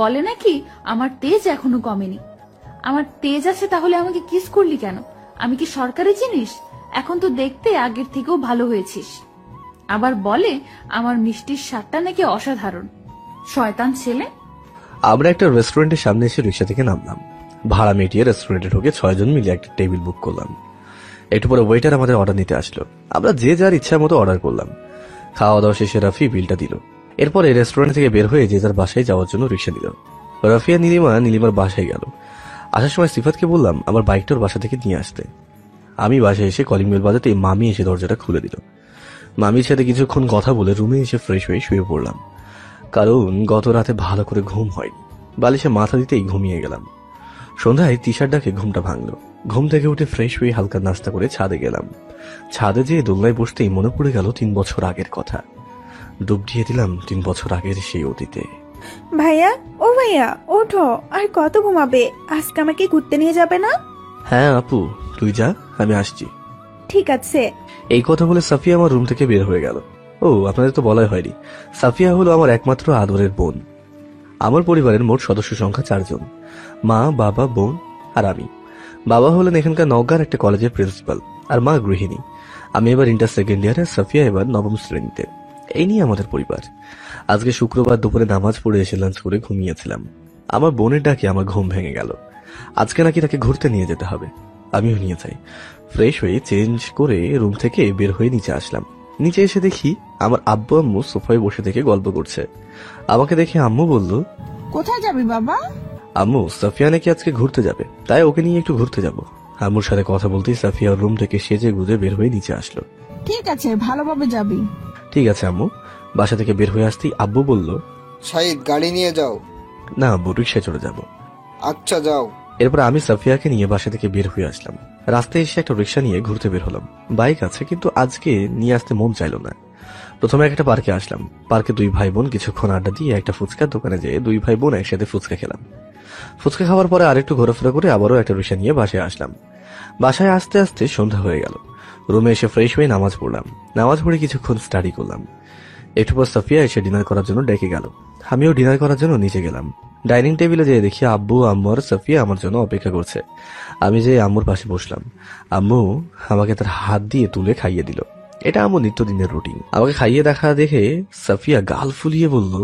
বলে নাকি আমার তেজ এখনো কমেনি। আমার তেজ আছে তাহলে আমাকে কিস করলি কেন? আমি কি সরকারি জিনিস? এখন তো দেখতে আগের থেকেও ভালো হয়েছিস। আবার বলে আমার মিষ্টির স্বাদটা নাকি অসাধারণ। শয়তান ছেলে। আমরা একটা রেস্টুরেন্টের সামনে এসে রিক্সা থেকে নামলাম। ভাড়া মিটিয়ে রেস্টুরেন্টে ঢুকে 6 জন মিলে একটা টেবিল বুক করলাম। একটু পরে ওয়েটার আমাদের অর্ডার নিতে আসলো। আমরা যে যার ইচ্ছা মতো অর্ডার করলাম। খাওয়া দাওয়া শেষে রাফি বিলটা দিল। এরপরে রেস্টুরেন্ট থেকে বের হয়ে যে যার বাসায় যাওয়ার জন্য রিক্সা নিল। রাফিয়া নীলিমার বাসায় গেল। আসার সময় সিফাতকে বললাম আমার বাইকটা ওর বাসা থেকে নিয়ে আসতে। আমি বাসায় এসে কলিং বেল বাজাতে মামি এসে দরজাটা খুলে দিল। মামির সাথে কিছুক্ষণ কথা বলে রুমে এসে ফ্রেশ হয়ে শুয়ে পড়লাম, কারণ গত রাতে ভালো করে ঘুম হয়নি। বালিশে মাথা দিতেই ঘুমিয়ে গেলাম। সন্ধ্যায় টিশার্ট ডাকে ঘুমটা ভাঙলো। ঘুম থেকে উঠে ফ্রেশ হয়ে হালকা নাস্তা করে ছাদে গেলাম। ছাদে যেয়ে দোলনায় বসতেই মনে পড়ে গেল 3 বছর আগের কথা। ডুব দিয়ে দিলাম 3 বছর আগের সেই অতীতে। ভাইয়া, ও ভাইয়া, ওঠো, আর কত ঘুমাবে? আজকে আমাকে ঘুরতে নিয়ে যাবে না? হ্যাঁ আপু, তুই যা, আমি আসছি। ঠিক আছে। এই কথা বলে সাফিয়া আমার রুম থেকে বের হয়ে গেল। ও, আপনাদের তো বলাই হয়নি, সাফিয়া হলো আমার একমাত্র আদরের বোন। আমার পরিবারের মোট সদস্য সংখ্যা 4 জন, মা, বাবা, বোন আর আমি। বাবা হলেন এখানকার নওগাঁর একটা কলেজের প্রিন্সিপাল, আর মা গৃহিণী। আমি এবার ইন্টার সেকেন্ড ইয়ারে, সাফিয়া এবার 9ম শ্রেণীতে। এই নিয়ে আমাদের পরিবার। আজকে শুক্রবার দুপুরে নামাজ পড়ে এসে লাঞ্চ করে ঘুমিয়েছিলাম। আমার বোনের ডাকে আমার ঘুম ভেঙে গেল। আজকে নাকি তাকে ঘুরতে নিয়ে যেতে হবে। আমিও নিয়ে যাই। ফ্রেশ হয়ে চেঞ্জ করে রুম থেকে বের হয়ে নিচে আসলাম। নিচে এসে দেখি আমার আব্বু আম্মু সোফায় বসে থেকে গল্প করছে। আমাকে দেখে আম্মু বলল, কোথায় যাবি বাবা? আম্মু, সাফিয়া নাকি আজকে ঘুরতে যাবে, তাই ওকে নিয়ে একটু ঘুরতে যাব। আম্মুর সাথে কথা বলতেই সাফিয়া রুম থেকে সেজে গুজে বের হয়ে নিচে আসলো। ঠিক আছে, ভালোভাবে যাবি। ঠিক আছে আম্মু। বাসা থেকে বের হয়ে আসতেই আব্বু বলল, শাহিদ, গাড়ি নিয়ে যাও। না আব্বু, রিক্সায় চলে যাব। আচ্ছা, যাও। এরপর আমি সাফিয়াকে নিয়ে বাসা থেকে বের হয়ে আসলাম। রাস্তায় এসে একটা রিক্সা নিয়ে ঘুরতে বের হলাম। বাইক আছে, কিন্তু আজকে নিয়ে আসতে মন চাইলো না। প্রথমে একটা পার্কে আসলাম। পার্কে দুই ভাই বোন কিছুক্ষণ আড্ডা দিয়ে একটা ফুচকার দোকানে যেয়ে দুই ভাই বোন একসাথে ফুচকা খেলাম। ফুচকা খাওয়ার পরে আরেকটু ঘোরাফেরা করে আবারও একটা রিক্সা নিয়ে বাসায় আসলাম। বাসায় আসতে আসতে সন্ধ্যা হয়ে গেল। রুমে এসে ফ্রেশ হয়ে নামাজ পড়লাম। নামাজ পড়ে কিছুক্ষণ স্টাডি করলাম। একটু পর সাফিয়া এসে ডিনার করার জন্য ডেকে গেল। আমিও ডিনার করার জন্য নিচে গেলাম। ডাইনিং টেবিলে যেয়ে দেখি আব্বু, আম্মু আর সাফিয়া আমার জন্য অপেক্ষা করছে। আমি যেয়ে আম্মুর পাশে বসলাম। আম্মু আমাকে তার হাত দিয়ে তুলে খাইয়ে দিল। এটা আম্মু নিত্যদিনের রুটিন। আমাকে খাইয়ে দেখা দেখে সাফিয়া গাল ফুলিয়ে বলল,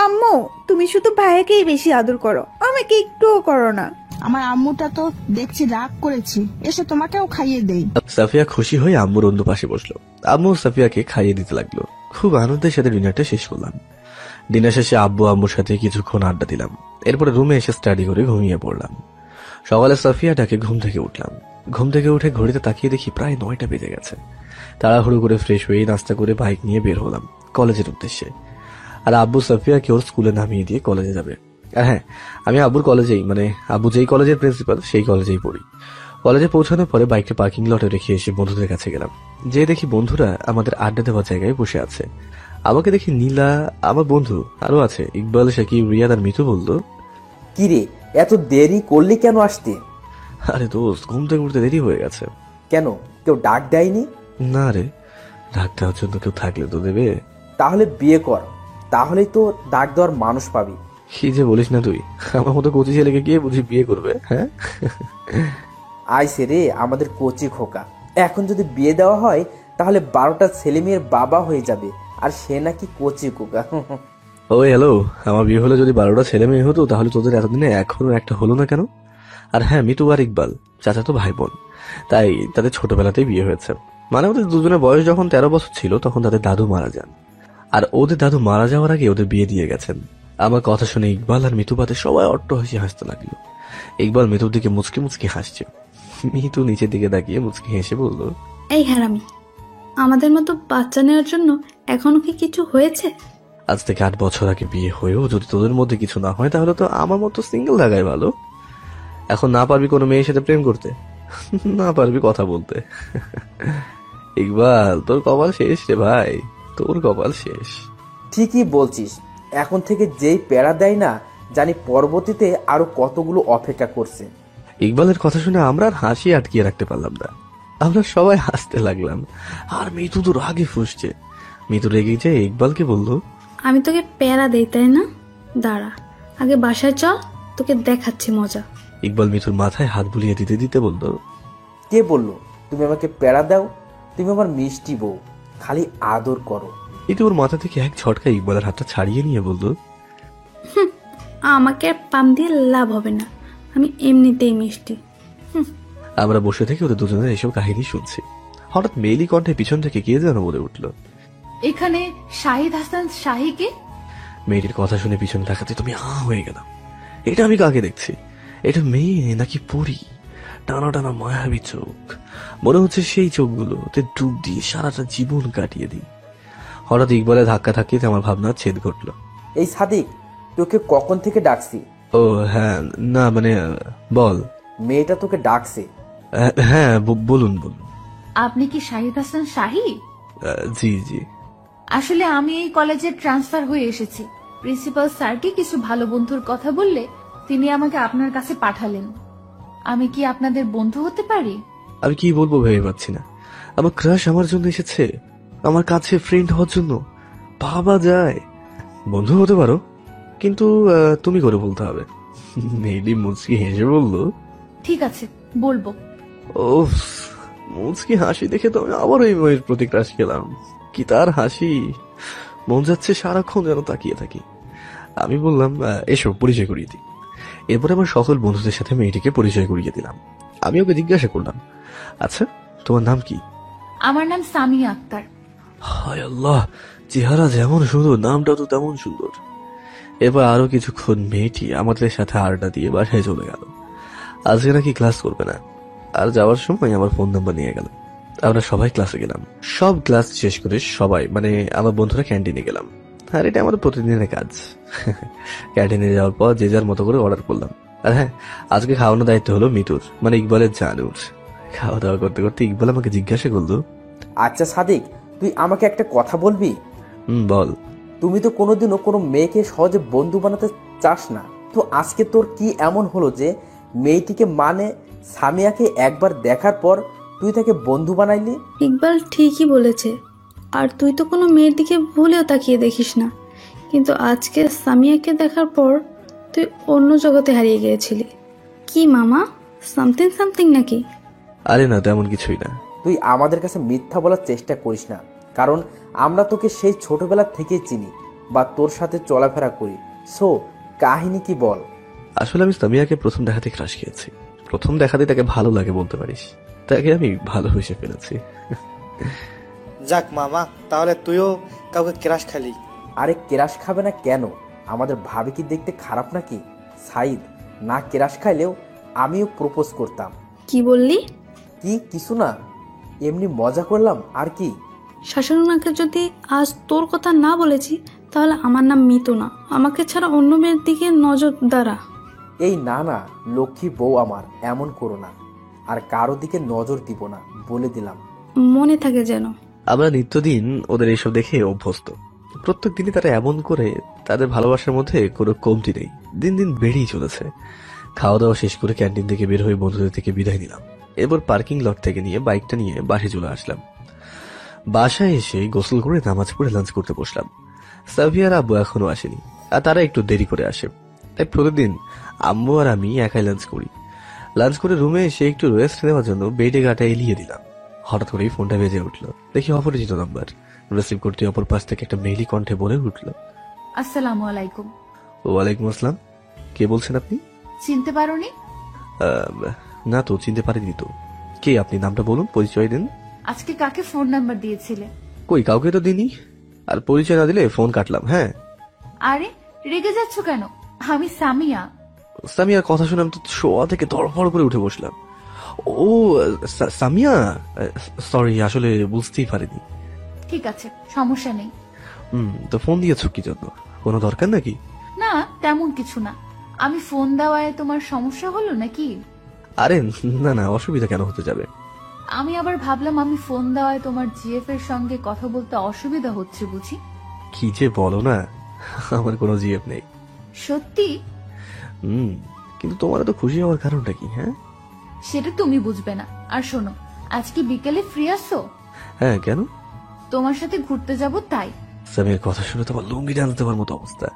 আম্মু, তুমি শুধু ভাইয়াকেই বেশি আদর করো, আমাকে একটুও করো না। আমার আম্মুটা তো দেখছি রাগ করেছি, এসে তোমাকেও খাইয়ে দেই। সাফিয়া খুশি হয়ে আম্মুর অন্য পাশে বসলো। আম্মু সাফিয়াকে খাইয়ে দিতে লাগলো। খুব আনন্দের সাথে ডিনারটা শেষ করলাম। ডিনার শেষে আব্বু আম্মুর সাথে কিছুক্ষণ আড্ডা দিলাম। এরপরে রুমে এসে স্টাডি করে ঘুমিয়ে পড়লাম। সকালে সাফিয়াটাকে ঘুম থেকে উঠলাম। ঘুম থেকে উঠে ঘড়িতে তাকিয়ে দেখি প্রায় 9টা বেজে গেছে। তাড়াহুড়ো করে ফ্রেশ হয়ে নাস্তা করে বাইক নিয়ে বের হলাম কলেজের উদ্দেশ্যে। আর আব্বু সাফিয়াকে ওর স্কুলে নামিয়ে দিয়ে কলেজে যাবে। আর হ্যাঁ, আমি আব্বুর কলেজেই, মানে আব্বু যেই কলেজের প্রিন্সিপাল সেই কলেজেই পড়ি। কলেজে পৌঁছানোর পরে বাইকটা পার্কিং লটে রেখে এসে বন্ধুদের কাছে গেলাম। যে দেখি বন্ধুরা আমাদের আড্ডা দেওয়ার জায়গায় বসে আছে। আমাকে দেখি নীলা, আমার বন্ধু আরো আছে, ইকবাল, শাকিব, রিয়াদ আর মিতু বলল, কিরে, এত দেরি করলি কেন আসতে? আরে দোস্ত, ঘুম থেকে উঠতে দেরি হয়ে গেছে। কেন, কেউ ডাক দেয়নি? না রে, ডাক দেওয়ার জন্য কেউ থাকলে তো দেবে। তাহলে বিয়ে কর, তাহলেই তো ডাক দেওয়ার মানুষ পাবি। কি যে বলিস না তুই, আমার মতো কচি ছেলেকে কে বুঝি বিয়ে করবে? হ্যাঁ, আইসে রে আমাদের কচি খোকা। এখন যদি বিয়ে দেওয়া হয় তাহলে 12টা ছেলে মেয়ের বাবা হয়ে যাবে, আর সে নাকি কচি খোকা। ও হ্যালো, আমার বিয়ে হলে যদি 12টা ছেলে মেয়ে হতো তাহলে তোদের এতদিনে এখনো একটা হলো না কেন? আর হ্যাঁ, মিতু আর ইকবাল চাচাতো ভাই বোন, তাই তাদের ছোটবেলাতেই বিয়ে হয়েছে। মানে ওদের দুজনের বয়স যখন 13 বছর ছিল তখন তাদের দাদু মারা যান। আর ওদের দাদু মারা যাওয়ার আগে ওদের বিয়ে দিয়ে গেছেন। আমার কথা শুনে ইকবাল আর মিতু বাদে সবাই অট্ট হাসি হাসতে লাগলো। ইকবাল মিতুর দিকে মুচকি মুচকি হাসছে। মিতু নিচের দিকে তাকিয়ে মুচকি হেসে বলল, এই হারামি, আমাদের মতো বাচ্চা নেওয়ার জন্য এখনো কি কিছু হয়েছে? আজ থেকে 8 বছর আগে বিয়ে হয়েও যদি তোদের মধ্যে কিছু না হয় তাহলে তো আমার মতো সিঙ্গেল থাকাই ভালো। এখন না পারবি কোনো মেয়ের সাথে প্রেম করতে, না পারবি কথা বলতে। ইকবাল, তোর কপাল শেষ রে ভাই, তোর কপাল শেষ। ঠিকই বলছিস, এখন থেকে যেই প্যারা দেয় না, জানি পরবর্তীতে আরো কতগুলো অপেক্ষা করছে। ইকবালের কথা শুনে আমরা আর হাসি আটকিয়ে রাখতে পারলাম না। আমরা সবাই হাসতে লাগলাম। আর মিতু তো রাগে ফুসছে। মিতু রেগে যেয়ে ইকবালকে বলল, আমি তোকে প্যারা দেই তাই না? দাঁড়া, আগে বাসায় চল, তোকে দেখাচ্ছি মজা। ইকবাল মিতুর মাথায় হাত বুলিয়ে দিতে দিতে বলল, কে বললো তুমি আমাকে প্যারা দাও? তুমি আমার মিষ্টি বউ, খালি আদর করো। মিতু ওর মাথা থেকে এক ঝটকা ইকবালের হাতটা ছাড়িয়ে নিয়ে বলল, আমাকে পাম দিয়ে লাভ হবে না, আমি এমনিতেই মিষ্টি। আমরা বসে থেকে ওদের দুজনের এসব কাহিনী শুনছি। হঠাৎ মেয়েলি কণ্ঠে পিছন থেকে কে যেন বলে উঠল, এখানে শাহিদ হাসান শাহিকে। মেয়েটির কথা শুনে পিছনে তাকাতে তুমি হয়ে গেলাম। এটা আমি কাকে দেখছি? এটা মেয়ে নাকি পরী? টানা টানা মায়াবী চোখ, মনে হচ্ছে সেই চোখগুলোতে ডুব দিয়ে সারাটা জীবন কাটিয়ে দিই। হঠাৎ ইকবালে ধাক্কা ধাক্কিতে আমার ভাবনার ছেদ ঘটলো। এই সাদিক, তোকে কখন থেকে ডাকছি? ও হ্যাঁ, না মানে বল। মেয়েটা তোকে ডাকছে। হ্যাঁ বলুন বলুন। আপনি কি শাহিদ হাসান শাহি? জি জি। আসলে আমি এই কলেজে ট্রান্সফার হয়ে এসেছি। প্রিন্সিপাল স্যারকে কিছু ভালো বন্ধুর কথা বললে তিনি আমাকে আপনার কাছে পাঠালেন। আমি কি আপনাদের বন্ধু হতে পারি? আমি কি বলবো ভেবে পাচ্ছি না। আমার ক্রাশ আমার জন্য এসেছে, আমার কাছে ফ্রেন্ড হওয়ার জন্য। ভাবা যায়। বন্ধু হতে পারো, কিন্তু তুমি করে বলতে হবে। মেয়েলি মুচকি হেসে বললো, ঠিক আছে, বলবো। মুচকি হাসি দেখে তো আমি আবার ওই মেয়ের প্রতি ক্রাশ খেলাম। কি তার হাসি! মন যাচ্ছে সারাক্ষণ যেন তাকিয়ে থাকি। আমি বললাম, এসো পরিচয় করিয়ে দিই। এরপর আমার সকল বন্ধুদের সাথে মেয়েটিকে পরিচয় করিয়ে দিলাম। আমি ওকে জিজ্ঞাসা করলাম, আচ্ছা তোমার নাম কি? আমার নাম সামিয়া আক্তার। হায় আল্লাহ, চেহারা যেমন সুন্দর নামটাও তো তেমন সুন্দর। এবার আরো কিছুক্ষণ মেয়েটি আমাদের সাথে আড্ডা দিয়ে বাসায় চলে গেল। আজকে নাকি ক্লাস করবে না। আর যাওয়ার সময় আমার ফোন নাম্বার নিয়ে গেল। আমরা সবাই ক্লাসে গেলাম। সব ক্লাস শেষ করে সবাই মানে আমার বন্ধুরা ক্যান্টিনে গেলাম। আর এটা আমাদের প্রতিদিনের কাজ। ক্যান্টিনে যাওয়ার পর যে যার মতো করে অর্ডার করলাম। আর হ্যাঁ, আজকে খাওয়ানোর দায়িত্ব হলো মিতুর, মানে ইকবালের জানুর। খাওয়া দাওয়া করতে করতে ইকবাল আমাকে জিজ্ঞাসা করলো, আচ্ছা সাদিক, তুই আমাকে একটা কথা বলবি? বল। তুমি তো কোনোদিনও কোনো মেয়েকে সহজে বন্ধু বানাতে চাস না, তো আজকে তোর কি এমন হলো যে মেয়েটিকে মানে সামিয়াকে একবার দেখার পর তুই তাকে বন্ধু বানাইলি? ইকবাল ঠিকই বলেছে, আর তুই তো কোনো মেয়ের দিকে ভুলেও তাকিয়ে দেখিস না, কিন্তু আজকে সামিয়াকে দেখার পর তুই অন্য জগতে হারিয়ে গিয়েছিলি। কি মামা, সামথিং সামথিং নাকি? আরে না, তেমন কিছুই না। তুই আমাদের কাছে মিথ্যা বলার চেষ্টা করিস না, কারণ আমরা তোকে সেই ছোটবেলা থেকেই চিনি বা তোর সাথে চলাফেরা করি। সো কাহিনী কি বল? আসলে আমি সামিয়াকে প্রথম দেখাতে ক্রাশ খেয়েছি। প্রথম দেখাতে তাকে ভালো লাগে বলতে পারিস। তাকে আমি ভালোবেসে ফেলেছি। যাক মামা, তাহলে তুইও কাউকে ক্রাশ খালি। আরে ক্রাশ খাবে না কেন? আমাদের ভাবি কি দেখতে খারাপ নাকি? সাইদ, না ক্রাশ খাইলেও আমিও প্রপোজ করতাম। কি বললি? কি কিছু না, এমনি মজা করলাম আর কি। শাশুড়িমাকে যদি আজ তোর কথা না বলেছি, তাহলে আমার নাম মিতু না, আমাকে ছাড়া অন্য মেয়ের দিকে নজর দ্বারা। এই না না, লক্ষ্মী বউ আমার, এমন করো না। আর কারো দিকে নজর দিব না, বলে দিলাম। মনে থাকে যেন। আমরা নিত্যদিন ওদের এইসব দেখে অভ্যস্ত। প্রত্যেক দিনই তারা এমন করে, তাদের ভালোবাসার মধ্যে কোনো কমতি নেই। দিন দিন বেড়েই চলেছে। খাওয়া দাওয়া শেষ করে ক্যান্টিন থেকে বের হয়ে বন্ধুদের থেকে বিদায় নিলাম। এরপর পার্কিং লট থেকে নিয়ে বাইকটা নিয়ে বাসায় চলে আসলাম। বাসায় এসে গোসল করে নামাজ পড়ে লাঞ্চ করতে বসলাম। সাফিয়ার আব্বু এখনো আসেনি, আর তারা একটু দেরি করে আসে। তাই প্রতিদিন আম্মু আর আমি একাই লাঞ্চ করি। লাঞ্চ করে রুমে এসে একটু রেস্ট নেওয়ার জন্য বেডে গাটা এলিয়ে দিলাম। হঠাৎ করেই ফোনটা বেজে উঠলো। দেখি অপরিচিত নাম্বার। রিসিভ করতে অপর পাশ থেকে একটা মেইলি কণ্ঠে বলে উঠলো, আসসালামু আলাইকুম। ওয়ালাইকুম আসসালাম। কে বলছেন আপনি? চিনতে পারোনি? না তো, চিনতে পারিনি তো। কে আপনি? নামটা বলুন, পরিচয় দিন। আজকে কাকে ফোন নাম্বার দিয়েছিলে? কই, কাউকে তো দিনই। আর পরিচয় না দিলে ফোন কাটলাম। হ্যাঁ। আরে রেগে যাচ্ছ কেন? আমি সামিয়া। সামিয়ার কথা শুনে আমি তো শোয়া থেকে ধড়ফড় করে উঠে বসলাম। ও সামিয়া, সরি, আসলে বুঝতেই পারিনি। ঠিক আছে, সমস্যা নেই। তো ফোন দিয়েছো কি জন্য? কোনো দরকার নাকি? না, তেমন কিছু না। আমি ফোন দেওয়ায় তোমার সমস্যা হলো নাকি? আরে না না, অসুবিধা কেন হতে যাবে? আমি আবার ভাবলাম আমি ফোন দেওয়ায় তোমার জিএফ এর সঙ্গে কথা বলতে অসুবিধা হচ্ছে বুঝি। কি যে বলো না, আমার কোনো জিএফ নেই। সত্যি? কিন্তু তোমার তো খুশি হওয়ার কারণটা কি? হ্যাঁ, সেটা তুমি বুঝবে না। আর শোনো, আজকে বিকেলে ফ্রি আসছো? হ্যাঁ, কেন? তোমার সাথে ঘুরতে যাব তাই। সামিয়ার কথা শুনে তোমার লুঙ্গি টানতে দেওয়ার মতো অবস্থা।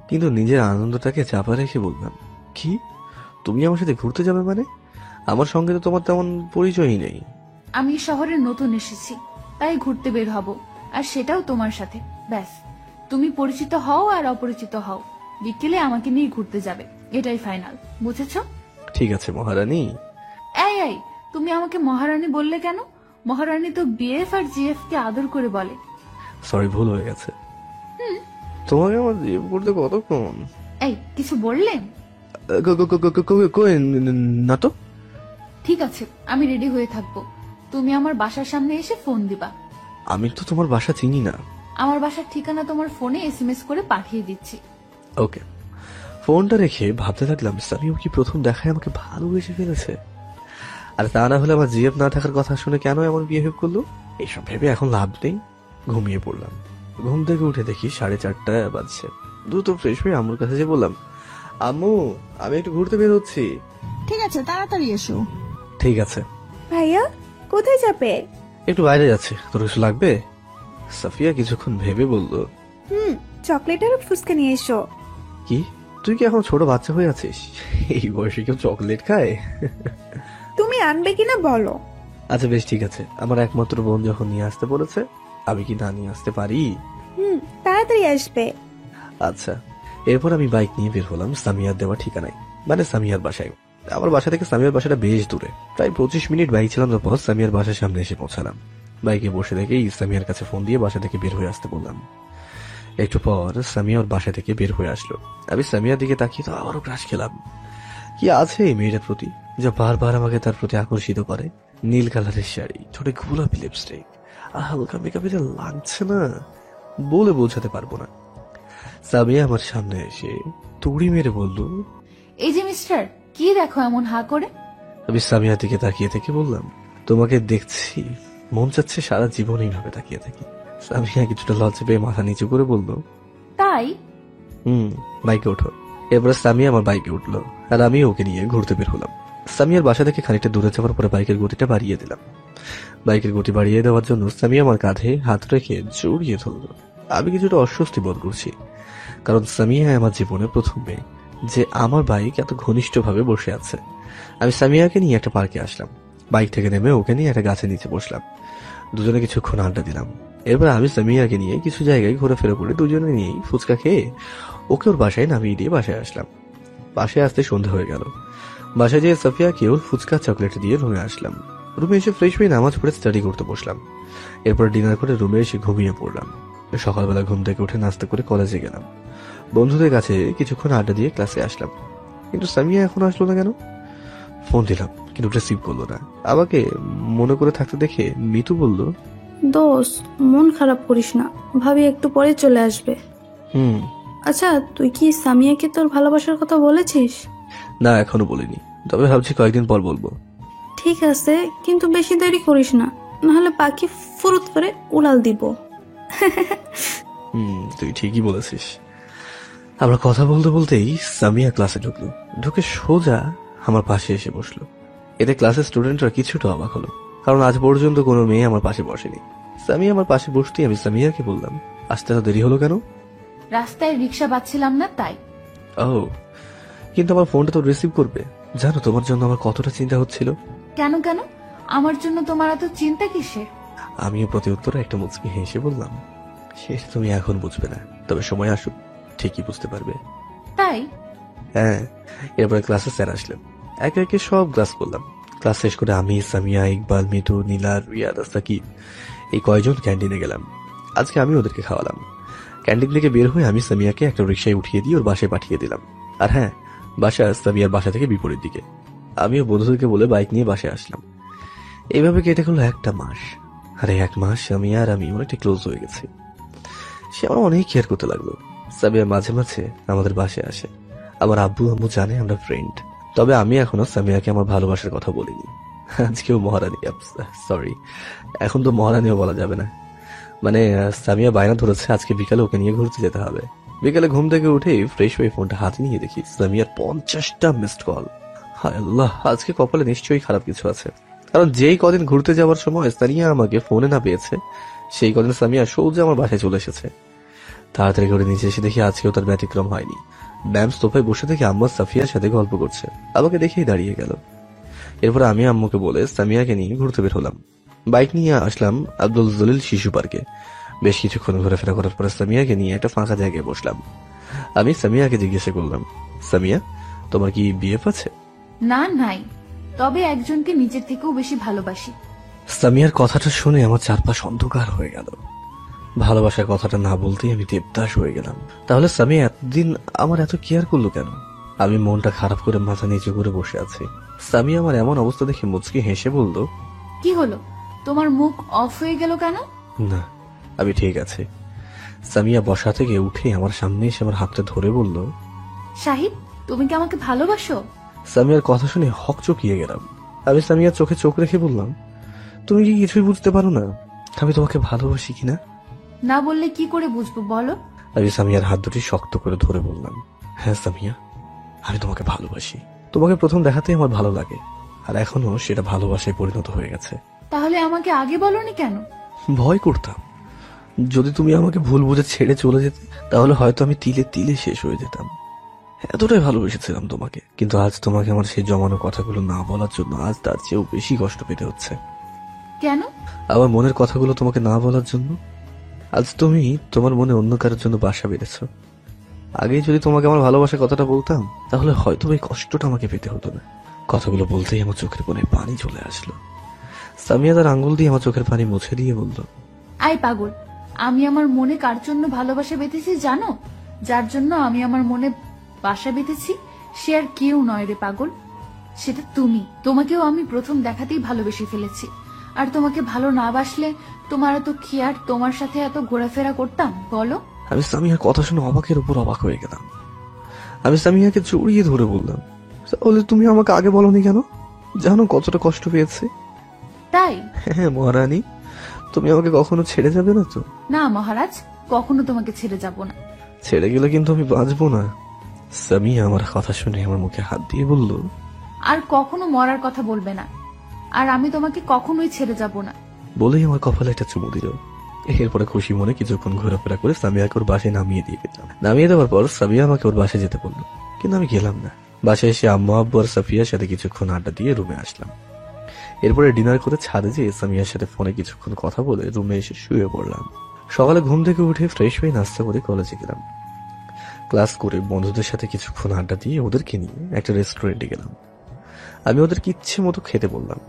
কিন্তু নিজের আনন্দটাকে চাপা রেখে বললাম, কি তুমি আমার সাথে ঘুরতে যাবে মানে? আমার সঙ্গে তো তোমার তেমন পরিচয়ই নেই। আমি শহরে নতুন এসেছি, তাই ঘুরতে বের হব, আর সেটাও তোমার সাথে। ব্যাস, তুমি পরিচিত হও আর অপরিচিত হও, বিকেলে আমাকে নিয়ে ঘুরতে যাবে, এটাই ফাইনাল। বুঝেছো? ঠিক আছে মহারানী। এই, তুমি আমাকে মহারানী বললে কেন? মহারানী তো বিএফ আর জিএফ কে আদর করে বলে। সরি, ভুল হয়ে গেছে। তোমাকে আমার জিএফ করতে কতক্ষণ? এই, কিছু বললে? না তো। ঠিক আছে, আমি রেডি হয়ে থাকবো। তুমি আমার বাসার সামনে এসে ফোন দিবা। আমি তো তোমার বাসা চিনি না। আমার বাসার ঠিকানা তোমার ফোনে এসএমএস করে পাঠিয়ে দিচ্ছি। ওকে। ফোনটা রেখে ভাবতে লাগলাম, সামিও কি প্রথম দেখায় আমাকে ভালোবেসে ফেলেছে? আর তা না হলে আমার জিএফ না থাকার কথা শুনে কেন এমন বিহেভ করলো? এইসব ভেবে এখন লাভ নেই। ঘুমিয়ে পড়লাম। ঘুম থেকে উঠে দেখি 4:30 বাজছে। দ্রুত ফ্রেশ হয়ে আম্মুর কাছে যে বললাম, আম্মু আমি একটু ঘুরতে বের হচ্ছি। ঠিক আছে, তাড়াতাড়ি এসো। ঠিক আছে। ভাইয়া কোথায় যাবে? একটু বাইরে যাচ্ছে, তোর কিছু লাগবে? সাফিয়া কিছুক্ষণ ভেবে বলল, চকলেট আর ফুচকা নিয়ে এসো। কি তুই কি এখন ছোট বাচ্চা হয়ে আছিস? এই বয়সে কেউ চকলেট খায়? তুমি আনবে কিনা বলো। আচ্ছা বেশ, ঠিক আছে। আমার একমাত্র বোন যখন নিয়ে আসতে বলেছে, আমি কি না নিয়ে আসতে পারি? তাড়াতাড়ি আসবে। আচ্ছা। এরপর আমি বাইক নিয়ে বের হলাম সামিয়ার দেওয়া ঠিকানায়, মানে সামিয়ার বাসায়। আমার বাসা থেকে সামিয়ার বাসাটা বেশ দূরে, প্রায় 25 মিনিট বাইক চালানোর পর সামিয়ার বাসার সামনে এসে পৌঁছালাম। বাইকে বসে দেখেই সামিয়ার কাছে ফোন দিয়ে বাসা থেকে বের হয়ে আসতে বললাম। একটু পর সামিয়া ওর বাসা থেকে বের হয়ে আসলো। আমি সামিয়ার দিকে তাকিয়ে তো আবারও ক্রাশ খেলাম। কি আছে এই মেয়েটার প্রতি যা বারবার আমাকে তার প্রতি আকর্ষিত করে? নীল কালারের শাড়ি, ঠোঁটে গোলাপি লিপস্টিক, আর হালকা মেকআপে যা লাগছে না, বলে বোঝাতে পারবো না। সামিয়া আমার সামনে এসে তুড়ি মেরে বলল, এই যে মিস্টার, কি দেখো এমন হা করে? আমি সামিয়ার দিকে তাকিয়ে থেকে বললাম, তোমাকে দেখছি মন চাচ্ছে সারা জীবন এইভাবে তাকিয়ে থাকি। সামিয়া কিছুটা লজ্জা পেয়ে মাথা নিচু করে বলল, তাই? বাইকে ওঠো। এরপরে সামিয়া আমার বাইকে উঠলো আর আমি ওকে নিয়ে ঘুরতে বের হলাম। সামিয়ার বাসা থেকে খানিকটা দূরে যাওয়ার পরে বাইকের গতিটা বাড়িয়ে দিলাম। বাইকের গতি বাড়িয়ে দেওয়ার জন্য সামিয়া আমার কাঁধে হাত রেখে জড়িয়ে ধরল। আমি কিছুটা অস্বস্তি বোধ করছি, কারণ সামিয়া আমার জীবনে প্রথম মেয়ে যে আমার বাইক এত ঘনিষ্ঠভাবে বসে আছে। আমি সামিয়াকে নিয়ে একটা পার্কে আসলাম। বাইক থেকে নেমে ওকে নিয়ে একটা গাছের নিচে বসলাম। দুজনে কিছুক্ষণ আড্ডা দিলাম। এরপর আমি সামিয়াকে নিয়ে কিছু জায়গায় ঘোরাফেরা করে দুজনে নিয়েই ফুচকা খেয়ে ওকে ওর বাসায় নামিয়ে দিয়ে বাসায় আসলাম। বাসায় আসতে সন্ধ্যা হয়ে গেল। বাসায় যেয়ে সাফিয়াকে ওর ফুচকা চকলেট দিয়ে রুমে আসলাম। রুমে এসে ফ্রেশ হয়ে নামাজ পড়ে স্টাডি করতে বসলাম। এরপর ডিনার করে রুমে এসে ঘুমিয়ে পড়লাম। সকালবেলা ঘুম থেকে উঠে নাস্তা করে কলেজে গেলাম। বন্ধুদের কাছে কিছুক্ষণ আড্ডা দিয়ে ক্লাসে আসলাম। কিন্তু সামিয়া এখন আসলো না কেন? ফোন দিলাম কিন্তু রিসিভ করলো না। আমাকে মনে করে থাকতে দেখে মিতু বলল, দোস্ত মন খারাপ করিস না, ভাবি একটু পরে চলে আসবে। আচ্ছা তুই কি সামিয়াকে তোর ভালোবাসার কথা বলেছিস? না, এখনো বলিনি, তবে ভাবছি কয়েকদিন পর বলবো। ঠিক আছে, কিন্তু বেশি দেরি করিস না, নাহলে পাখি ফুরুত করে উড়াল দিব। তুই ঠিকই বলেছিস। আমরা কথা বলতে বলতেই সামিয়া ক্লাসে ঢুকলো। ঢুকে সোজা আমার পাশে এসে বসলো। এতে ক্লাসের স্টুডেন্টরা কিছুটা অবাক হলো, কারণ আজ পর্যন্ত কোনো মেয়ে আমার পাশে বসেনি। সামিয়া আমার পাশে বসতেই আমি সামিয়াকে বললাম, আসতে এত দেরি হলো কেন? রাস্তায় রিক্সা পাচ্ছিলাম না তাই। ও, কিন্তু আমার ফোনটা তো রিসিভ করবে। জানো তোমার জন্য আমার কতটা চিন্তা হচ্ছিল। কেন কেন? আমার জন্য তোমার এত চিন্তা কিসের? আমিও প্রতি উত্তরে একটা মুচকি হেসে বললাম, শেষ তুমি এখন বুঝবে না, তবে সময় আসুক ঠিকই বুঝতে পারবে। তাই? হ্যাঁ। এরপরে ক্লাসে স্যার আসলেন। একে একে সব ক্লাস করলাম। ক্লাস শেষ করে আমি, সামিয়া, ইকবাল, মিঠু, নীলা, রিয়াদ, সাকিব এই কয়জন ক্যান্টিনে গেলাম। আজকে আমি ওদেরকে খাওয়ালাম। ক্যান্টিন থেকে বের হয়ে আমি সামিয়াকে একটা রিক্সায় উঠিয়ে দিয়ে ওর বাসায় পাঠিয়ে দিলাম। আর হ্যাঁ, বাসা সামিয়ার বাসা থেকে বিপরীত দিকে। আমিও বন্ধুদেরকে বলে বাইক নিয়ে বাসায় আসলাম। এইভাবে কেটে গেল একটা মাস। আর এই এক মাস সামিয়া আর আমি অনেকটা ক্লোজ হয়ে গেছি। সে আমার অনেক কেয়ার করতে লাগলো। সামিয়া মাঝে মাঝে আমাদের বাসায় আসে। আমার আব্বু আম্মু জানে আমরা ফ্রেন্ড, তবে আমি এখনো সামিয়াকে আমার ভালোবাসার কথা বলিনি। আজকেও মহারানী, সরি, এখন তো মহারানীও বলা যাবে না। মানে সামিয়া বায়না ধরেছে আজকে বিকালে ওকে নিয়ে ঘুরতে যেতে হবে। বিকালে ঘুম থেকে উঠে ফ্রেশ হয়ে ফোনটা হাতে নিয়ে দেখি সামিয়ার 50টা মিসড কল। হায় আল্লাহ, আজকে কপালে নিশ্চয়ই খারাপ কিছু আছে, কারণ যেই কদিন ঘুরতে যাওয়ার সময় সামিয়া আমাকে ফোনে না পেয়েছে, সেই কদিন সামিয়া সোজা আমার বাসায় চলে এসেছে। তাড়াতাড়ি করে নিচে এসে দেখি আজকেও তার ব্যতিক্রম হয়নি। ম্যাম সোফায় বসে থেকে আম্মা সাফিয়ার সাথে গল্প করছে, আমাকে দেখেই দাঁড়িয়ে গেল। এরপর আমি আম্মুকে বলে সামিয়াকে নিয়ে ঘুরতে বের হলাম। বাইক নিয়ে আসলাম আব্দুল জলিল শিশু পার্কে। বেশ কিছুক্ষণ ঘোরাফেরা করার পরে সামিয়াকে নিয়ে একটা ফাঁকা জায়গায় বসলাম। আমি সামিয়াকে জিজ্ঞাসা করলাম, সামিয়া তোমার কি বিএফ আছে? না, নাই, তবে একজনকে নিজের থেকেও বেশি ভালোবাসি। সামিয়ার কথাটা শুনে আমার চারপাশ অন্ধকার হয়ে গেল। ভালোবাসার কথাটা না বলতেই আমি দেবদাস হয়ে গেলাম। তাহলে সামিয়া এতদিন আমার এত কেয়ার করলো কেন? আমি মনটা খারাপ করে মাথা নিচু করে বসে আছি। সামিয়া আমার এমন অবস্থা দেখে মুচকি হেসে বলল, কি হলো, তোমার মুখ অফ হয়ে গেল কেন? না, আমি ঠিক আছে। সামিয়া বসা থেকে উঠে আমার সামনে এসে আমার হাতটা ধরে বলল, শাহিদ, তুমি কি আমাকে ভালোবাসো? সামিয়ার কথা শুনে হক চকিয়ে গেলাম। আমি সামিয়ার চোখে চোখ রেখে বললাম, তুমি কি কিছুই বুঝতে পারো না আমি তোমাকে ভালোবাসি কিনা? না বললে কি করে বুঝবো বলো? আমি সামিয়ার হাত দুটি শক্ত করে ধরে বললাম, হ্যাঁ সামিয়া, আমি তোমাকে ভালোবাসি। তোমাকে প্রথম দেখাতেই আমার ভালো লাগে, আর এখনো সেটা ভালোবাসায় পরিণত হয়ে গেছে। তাহলে আমাকে আগে বলনি কেন? ভয় করতাম যদি তুমি আমাকে ভুল বুঝে ছেড়ে চলে যেতে, তাহলে হয়তো আমি তিলে তিলে শেষ হয়ে যেতাম। এতটাই ভালোবেসেছিলাম তোমাকে, কিন্তু আজ তোমাকে আমার সেই জমানো কথাগুলো না বলার জন্য আজ তার চেয়েও বেশি কষ্ট পেতে হচ্ছে। কেন? আমার মনের কথাগুলো তোমাকে না বলার জন্য। আজ তুমি তোমার মনে অন্য কারোর জন্য বাসা বেঁধেছ। আগে যদি তোমাকে আমার ভালোবাসার কথাটা বলতাম, তাহলে হয়তো এই কষ্টটা আমাকে পেতে হতো না। কথাগুলো বলতেই আমার চোখের কোণে পানি চলে আসলো। সামিয়া তার আঙ্গুল দিয়ে আমার চোখের পানি মুছে দিয়ে বলল, আই পাগল, আমি আমার মনে কার জন্য ভালোবাসা বেঁধেছি জানো? যার জন্য আমি আমার মনে বাসা বেঁধেছি সে আর কেউ নয় রে পাগল, সেটা তুমি। তোমাকেও আমি প্রথম দেখাতেই ভালোবেসে ফেলেছি। আর তোমাকে ভালো না বাসলে তোমার এত কি আর তোমার সাথে এত ঘোরাফেরা করতাম বলো? আমি সামিয়ার কথা শুনে অবাকের উপর অবাক হয়ে গেলাম। আমি সামিয়াকে জড়িয়ে ধরে বললাম, তাহলে তুমি আমাকে আগে বলনি কেন? জানো কতটা কষ্ট পেয়েছে। তাই? হ্যাঁ মহারানী, তুমি আমাকে কখনো ছেড়ে যাবে না তো? না মহারাজ, কখনো তোমাকে ছেড়ে যাব না। ছেড়ে গেলে কিন্তু আমি বাঁচবো না। সামিয়া আমার কথা শুনে আমার মুখে হাত দিয়ে বলল, আর কখনো মরার কথা বলবে না, আর আমি তোমাকে কখনোই ছেড়ে যাব না। বলেই আমার কপালে একটা চুমু দিল। এরপরে খুশি মনে কিছুক্ষণ ঘোরাফেরা করে সামিয়াকে ওর বাসায় নামিয়ে দিয়ে গেলাম। নামিয়ে দেওয়ার পর সামিয়া আমাকে ওর বাসায় যেতে বললো, কিন্তু আমি গেলাম না। বাসায় এসে আম্মা আব্বু আর সাফিয়ার সাথে কিছুক্ষণ আড্ডা দিয়ে রুমে আসলাম। এরপরে ডিনার করে ছাদে যেয়ে সামিয়ার সাথে ফোনে কিছুক্ষণ কথা বলে রুমে এসে শুয়ে পড়লাম। সকালে ঘুম থেকে উঠে ফ্রেশ হয়ে নাস্তা করে কলেজে গেলাম। ক্লাস করে বন্ধুদের সাথে কিছুক্ষণ আড্ডা দিয়ে ওদেরকে নিয়ে একটা রেস্টুরেন্টে গেলাম। আমি ওদেরকে ইচ্ছে মতো খেতে বললাম।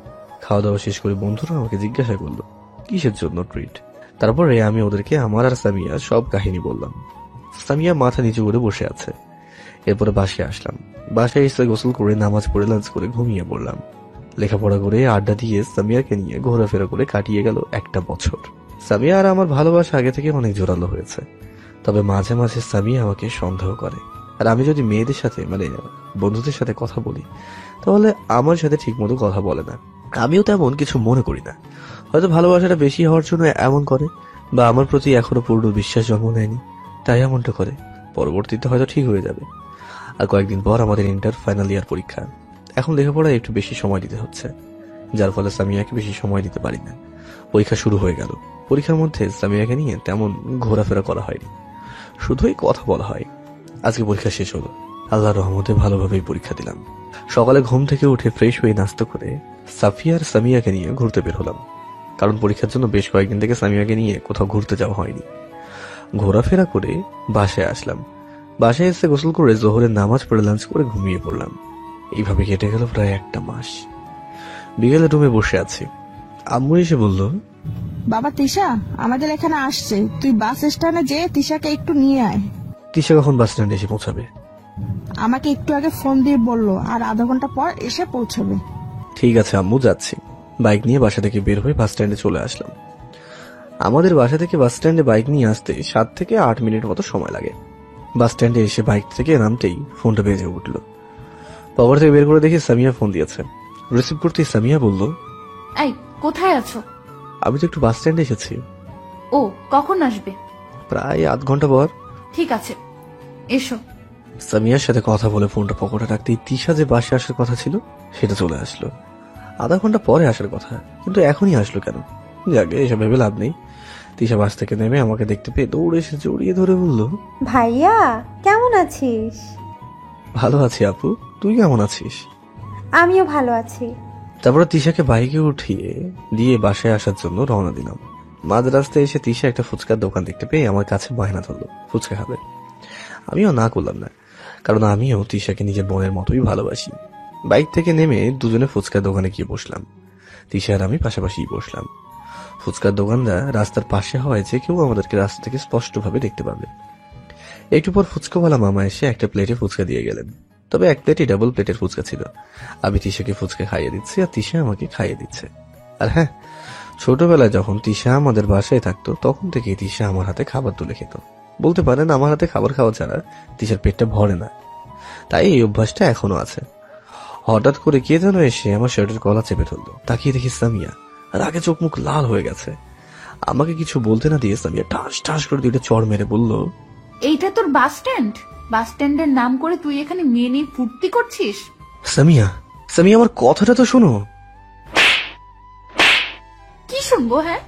খাওয়া দাওয়া শেষ করে বন্ধুরা আমাকে জিজ্ঞাসা করলো কিসের জন্য ট্রিট। তারপরে আমি ওদেরকে আমার আর সামিয়া সব কাহিনী বললাম। সামিয়া মাথা নিচু করে বসে আছে। এরপরে বাসায় আসলাম। বাসায় এসে গোসল করে নামাজ পড়ে লাঞ্চ করে ঘুমিয়ে পড়লাম। লেখাপড়া করে আড্ডা দিয়ে সামিয়াকে নিয়ে ঘোরাফেরা করে কাটিয়ে গেল একটা বছর। সামিয়া আর আমার ভালোবাসা আগে থেকে অনেক জোরালো হয়েছে, তবে মাঝে মাঝে সামিয়া আমাকে সন্দেহ করে। আর আমি যদি মেয়েদের সাথে বন্ধুদের সাথে কথা বলি, তাহলে আমার সাথে ঠিক মতো কথা বলে না। আমিও তেমন কিছু মনে করি না। হয়তো ভালোবাসাটা বেশি হওয়ার জন্য এমন করে, বা আমার প্রতি এখনো পূর্ণ বিশ্বাস জন্ম নেয়নি, তাই এমনটা করে। পরবর্তীতে হয়তো ঠিক হয়ে যাবে। আর কয়েকদিন পর আমাদের ইন্টার ফাইনাল ইয়ার পরীক্ষা। এখন লেখাপড়ায় একটু বেশি সময় দিতে হচ্ছে, যার ফলে সামিয়াকে বেশি সময় দিতে পারি না। পরীক্ষা শুরু হয়ে গেল। পরীক্ষার মধ্যে সামিয়াকে নিয়ে তেমন ঘোরাফেরা করা হয়নি, শুধুই কথা বলা হয়। আজকে পরীক্ষা শেষ হলো। আল্লাহর রহমতে ভালোভাবেই পরীক্ষা দিলাম। সকালে ঘুম থেকে উঠে ফ্রেশ হয়ে নাস্তা করে সাফিয়া আর সামিয়াকে নিয়ে ঘুরতে বের হলাম, কারণ পরীক্ষার জন্য বেশ কয়েকদিন থেকে সামিয়াকে নিয়ে কোথাও ঘুরতে যাওয়া হয়নি। ঘোরাফেরা করে বাসায় আসলাম। বাসায় এসে গোসল করে জোহরের নামাজ পড়ে লাঞ্চ করে ঘুমিয়ে পড়লাম। এইভাবে কেটে গেল প্রায় একটা মাস। বিকেলে রুমে বসে আছি। আম্মু এসে বলল, বাবা তিশা আমাদের এখানে আসছে, তুই বাস স্ট্যান্ডে যেয়ে তিশাকে একটু নিয়ে আয়। তিশা কখন বাস স্ট্যান্ডে এসে পৌঁছাবে? আমাকে একটু আগে ফোন দিয়ে বললো, আর আধা ঘন্টা পর এসে পৌঁছবে। ঠিক আছে আম্মু, যাচ্ছি। বাইক নিয়ে বাসা থেকে বের হয়ে বাস স্ট্যান্ডে চলে আসলাম। আমাদের বাসা থেকে বাস স্ট্যান্ডে বাইক নিয়ে আসতে 7 থেকে 8 মিনিট মতো সময় লাগে। বাস স্ট্যান্ডে এসে বাইক থেকে নামতেই ফোনটা বেজে উঠল। পকেট থেকে বের করে দেখি সামিয়া ফোন দিয়েছে। রিসিভ করতেই সামিয়া বলল, এই কোথায় আছো? আমি তো একটু বাস স্ট্যান্ডে এসেছি। ও, কখন আসবে? প্রায় আধ ঘন্টা পর। ঠিক আছে, এসো। সামিয়ার সাথে কথা বলে ফোনটা পকেটে রাখতেই তিশা যে বাসে আসার কথা ছিল সেটা চলে আসলো। আধা ঘন্টা পরে আসার কথা, কিন্তু এখনই আসলো কেন? যাকে এসব ভেবে লাভ নেই। তিশা বাস থেকে নেমে আমাকে দেখতে পেয়ে দৌড়ে এসে জড়িয়ে ধরে বলল, ভাইয়া কেমন আছিস? ভালো আছি আপু, তুই কেমন আছিস? আমিও ভালো আছি। তারপরে তিশাকে বাইকে উঠিয়ে দিয়ে বাসায় আসার জন্য রওনা দিলাম। মাঝ রাস্তায় এসে তিশা একটা ফুচকার দোকান দেখতে পেয়ে আমার কাছে বায়না ধরলো ফুচকা খাবে। আমিও না করলাম না, কারণ আমিও তিশাকে নিজের বোনের মতোই ভালোবাসি। বাইক থেকে নেমে দুজনে ফুচকার দোকানে গিয়ে বসলাম। তিশা আর আমি পাশাপাশি বসলাম। ফুচকার দোকানটা রাস্তার পাশে হওয়ায় যে কেউ আমাদেরকে রাস্তা থেকে স্পষ্টভাবে দেখতে পাবে। একটু পর ফুচকাওয়ালা মামা এসে একটা প্লেটে ফুচকা দিয়ে গেলেন, তবে এক প্লেটে ডাবল প্লেটের ফুচকা ছিল। আমি তিশাকে ফুচকা খাইয়ে দিচ্ছি আর তিশা আমাকে খাইয়ে দিচ্ছে। আর হ্যাঁ, ছোটবেলায় যখন তিশা আমাদের বাসায় থাকতো তখন থেকে তিশা আমার হাতে খাবার তুলে খেত। বলতে পারেন আমার হাতে খাবার খাওয়া ছাড়া তিশার পেটটা ভরে না, তাই এই অভ্যাসটা এখনো আছে। হঠাৎ করে কে যেন এসে আমার শার্টের কলা চেপে ধরলো। তাকিয়ে দেখি সামিয়া, আর আগে চোখ মুখ লাল হয়ে গেছে। আমাকে কিছু বলতে না দিয়ে সামিয়া ঠাস ঠাস করে দুইটা চড় মেরে বলল, এইটা তোর বাস স্ট্যান্ড? বাস স্ট্যান্ডের নাম করে তুই এখানে মেয়ে নিয়ে ফুর্তি করছিস? সামিয়া, সামিয়া আমার কথাটা তো শোনো। কি শুনবো? হ্যাঁ,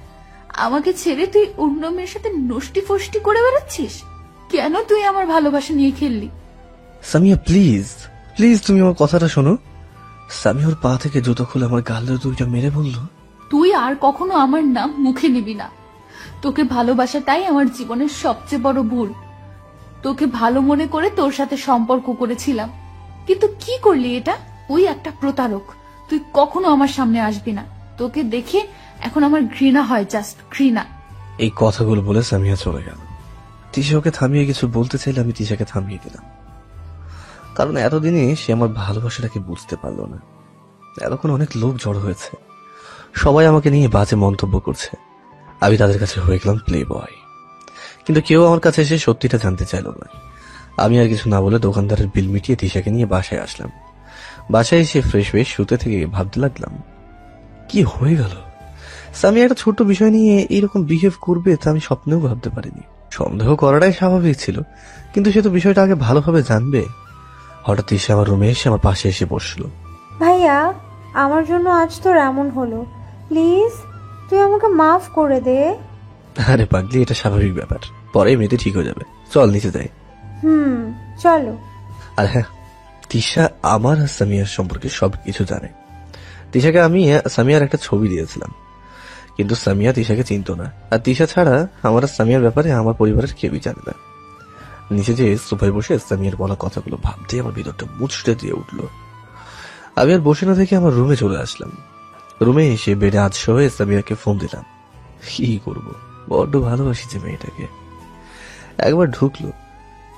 আমাকে ছেড়ে তুই অন্য মেয়ের সাথে নষ্টি ফষ্টি করে বেড়াচ্ছিস? কেন তুই আমার ভালোবাসা নিয়ে খেললি? সামিয়া প্লিজ প্লিজ, তুমি আমার কথাটা শোনো। সামিয়া ওর পা থেকে জুতো খুলে আমার গালে দুইটা মেরে বলল, তুই আর কখনো আমার নাম মুখে নিবি না। তোকে ভালোবাসাটাই আমার জীবনের সবচেয়ে বড় ভুল। তোকে ভালো মনে করে তোর সাথে সম্পর্ক করেছিলাম, কিন্তু কি করলি এটা? ওই একটা প্রতারক। তুই কখনো আমার সামনে আসবি না। তোকে দেখে এখন আমার ঘৃণা হয়, জাস্ট ঘৃণা। এই কথাগুলো বলে সামিয়া চলে গেল। তিশা ওকে থামিয়ে কিছু বলতে চাইলে আমি তিশাকে থামিয়ে দিলাম, কারণ এতদিনে সে আমার ভালোবাসাটাকে বুঝতে পারলো না। এতক্ষণ অনেক লোক জড়ো হয়েছে, সবাই আমাকে নিয়ে বাজে মন্তব্য করছে। আমি তাদের কাছে হয়ে গেলাম প্লে বয়, কিন্তু কেউ আমার কাছে এসে সত্যিটা জানতে চাইল না। আমি আর কিছু না বলে দোকানদারের বিল মিটিয়ে তিশাকে নিয়ে বাসায় আসলাম। বাসায় এসে ফ্রেশ হয়ে শুতে থেকে ভাবতে লাগলাম, কি হয়ে গেল? সামিয়া একটা ছোট্ট বিষয় নিয়ে এইরকম বিহেভ করবে তা আমি স্বপ্নেও ভাবতে পারিনি। সন্দেহ করাটাই স্বাভাবিক ছিল, কিন্তু সে তো বিষয়টা আগে ভালোভাবে জানবে। হঠাৎ এসে আমার রুমে এসে আমার পাশে এসে বসলো। ভাইয়া, আমার জন্য আজ তোর এমন হলো, প্লিজ তুই আমাকে মাফ করে দে। আরে পাগলি, এটা স্বাভাবিক ব্যাপার, পরে এমনিতে ঠিক হয়ে যাবে। চল নিচে যাই। চলো। আর হ্যাঁ, তিশা আমার আর সামিয়ার সম্পর্কে সবকিছু জানে। তিশাকে আমি সামিয়ার একটা ছবি দিয়েছিলাম, কিন্তু সামিয়া তিশাকে চিনত না। আর তিশা ছাড়া আমার আর সামিয়ার ব্যাপারে আমার পরিবারের কেউই জানে না। নিচে যে সোফায় বসে সামিয়ার বলা কথাগুলো ভাবতে আমার ভিতরটা মুচড়ে দিয়ে উঠলো। আমি আর বসে না থেকে আমার রুমে চলে আসলাম। রুমে এসে বেডে আধশো হয়ে সামিয়াকে ফোন দিলাম। কি করবো, বড্ড ভালোবাসি যে মেয়েটাকে। একবার ঢুকলো,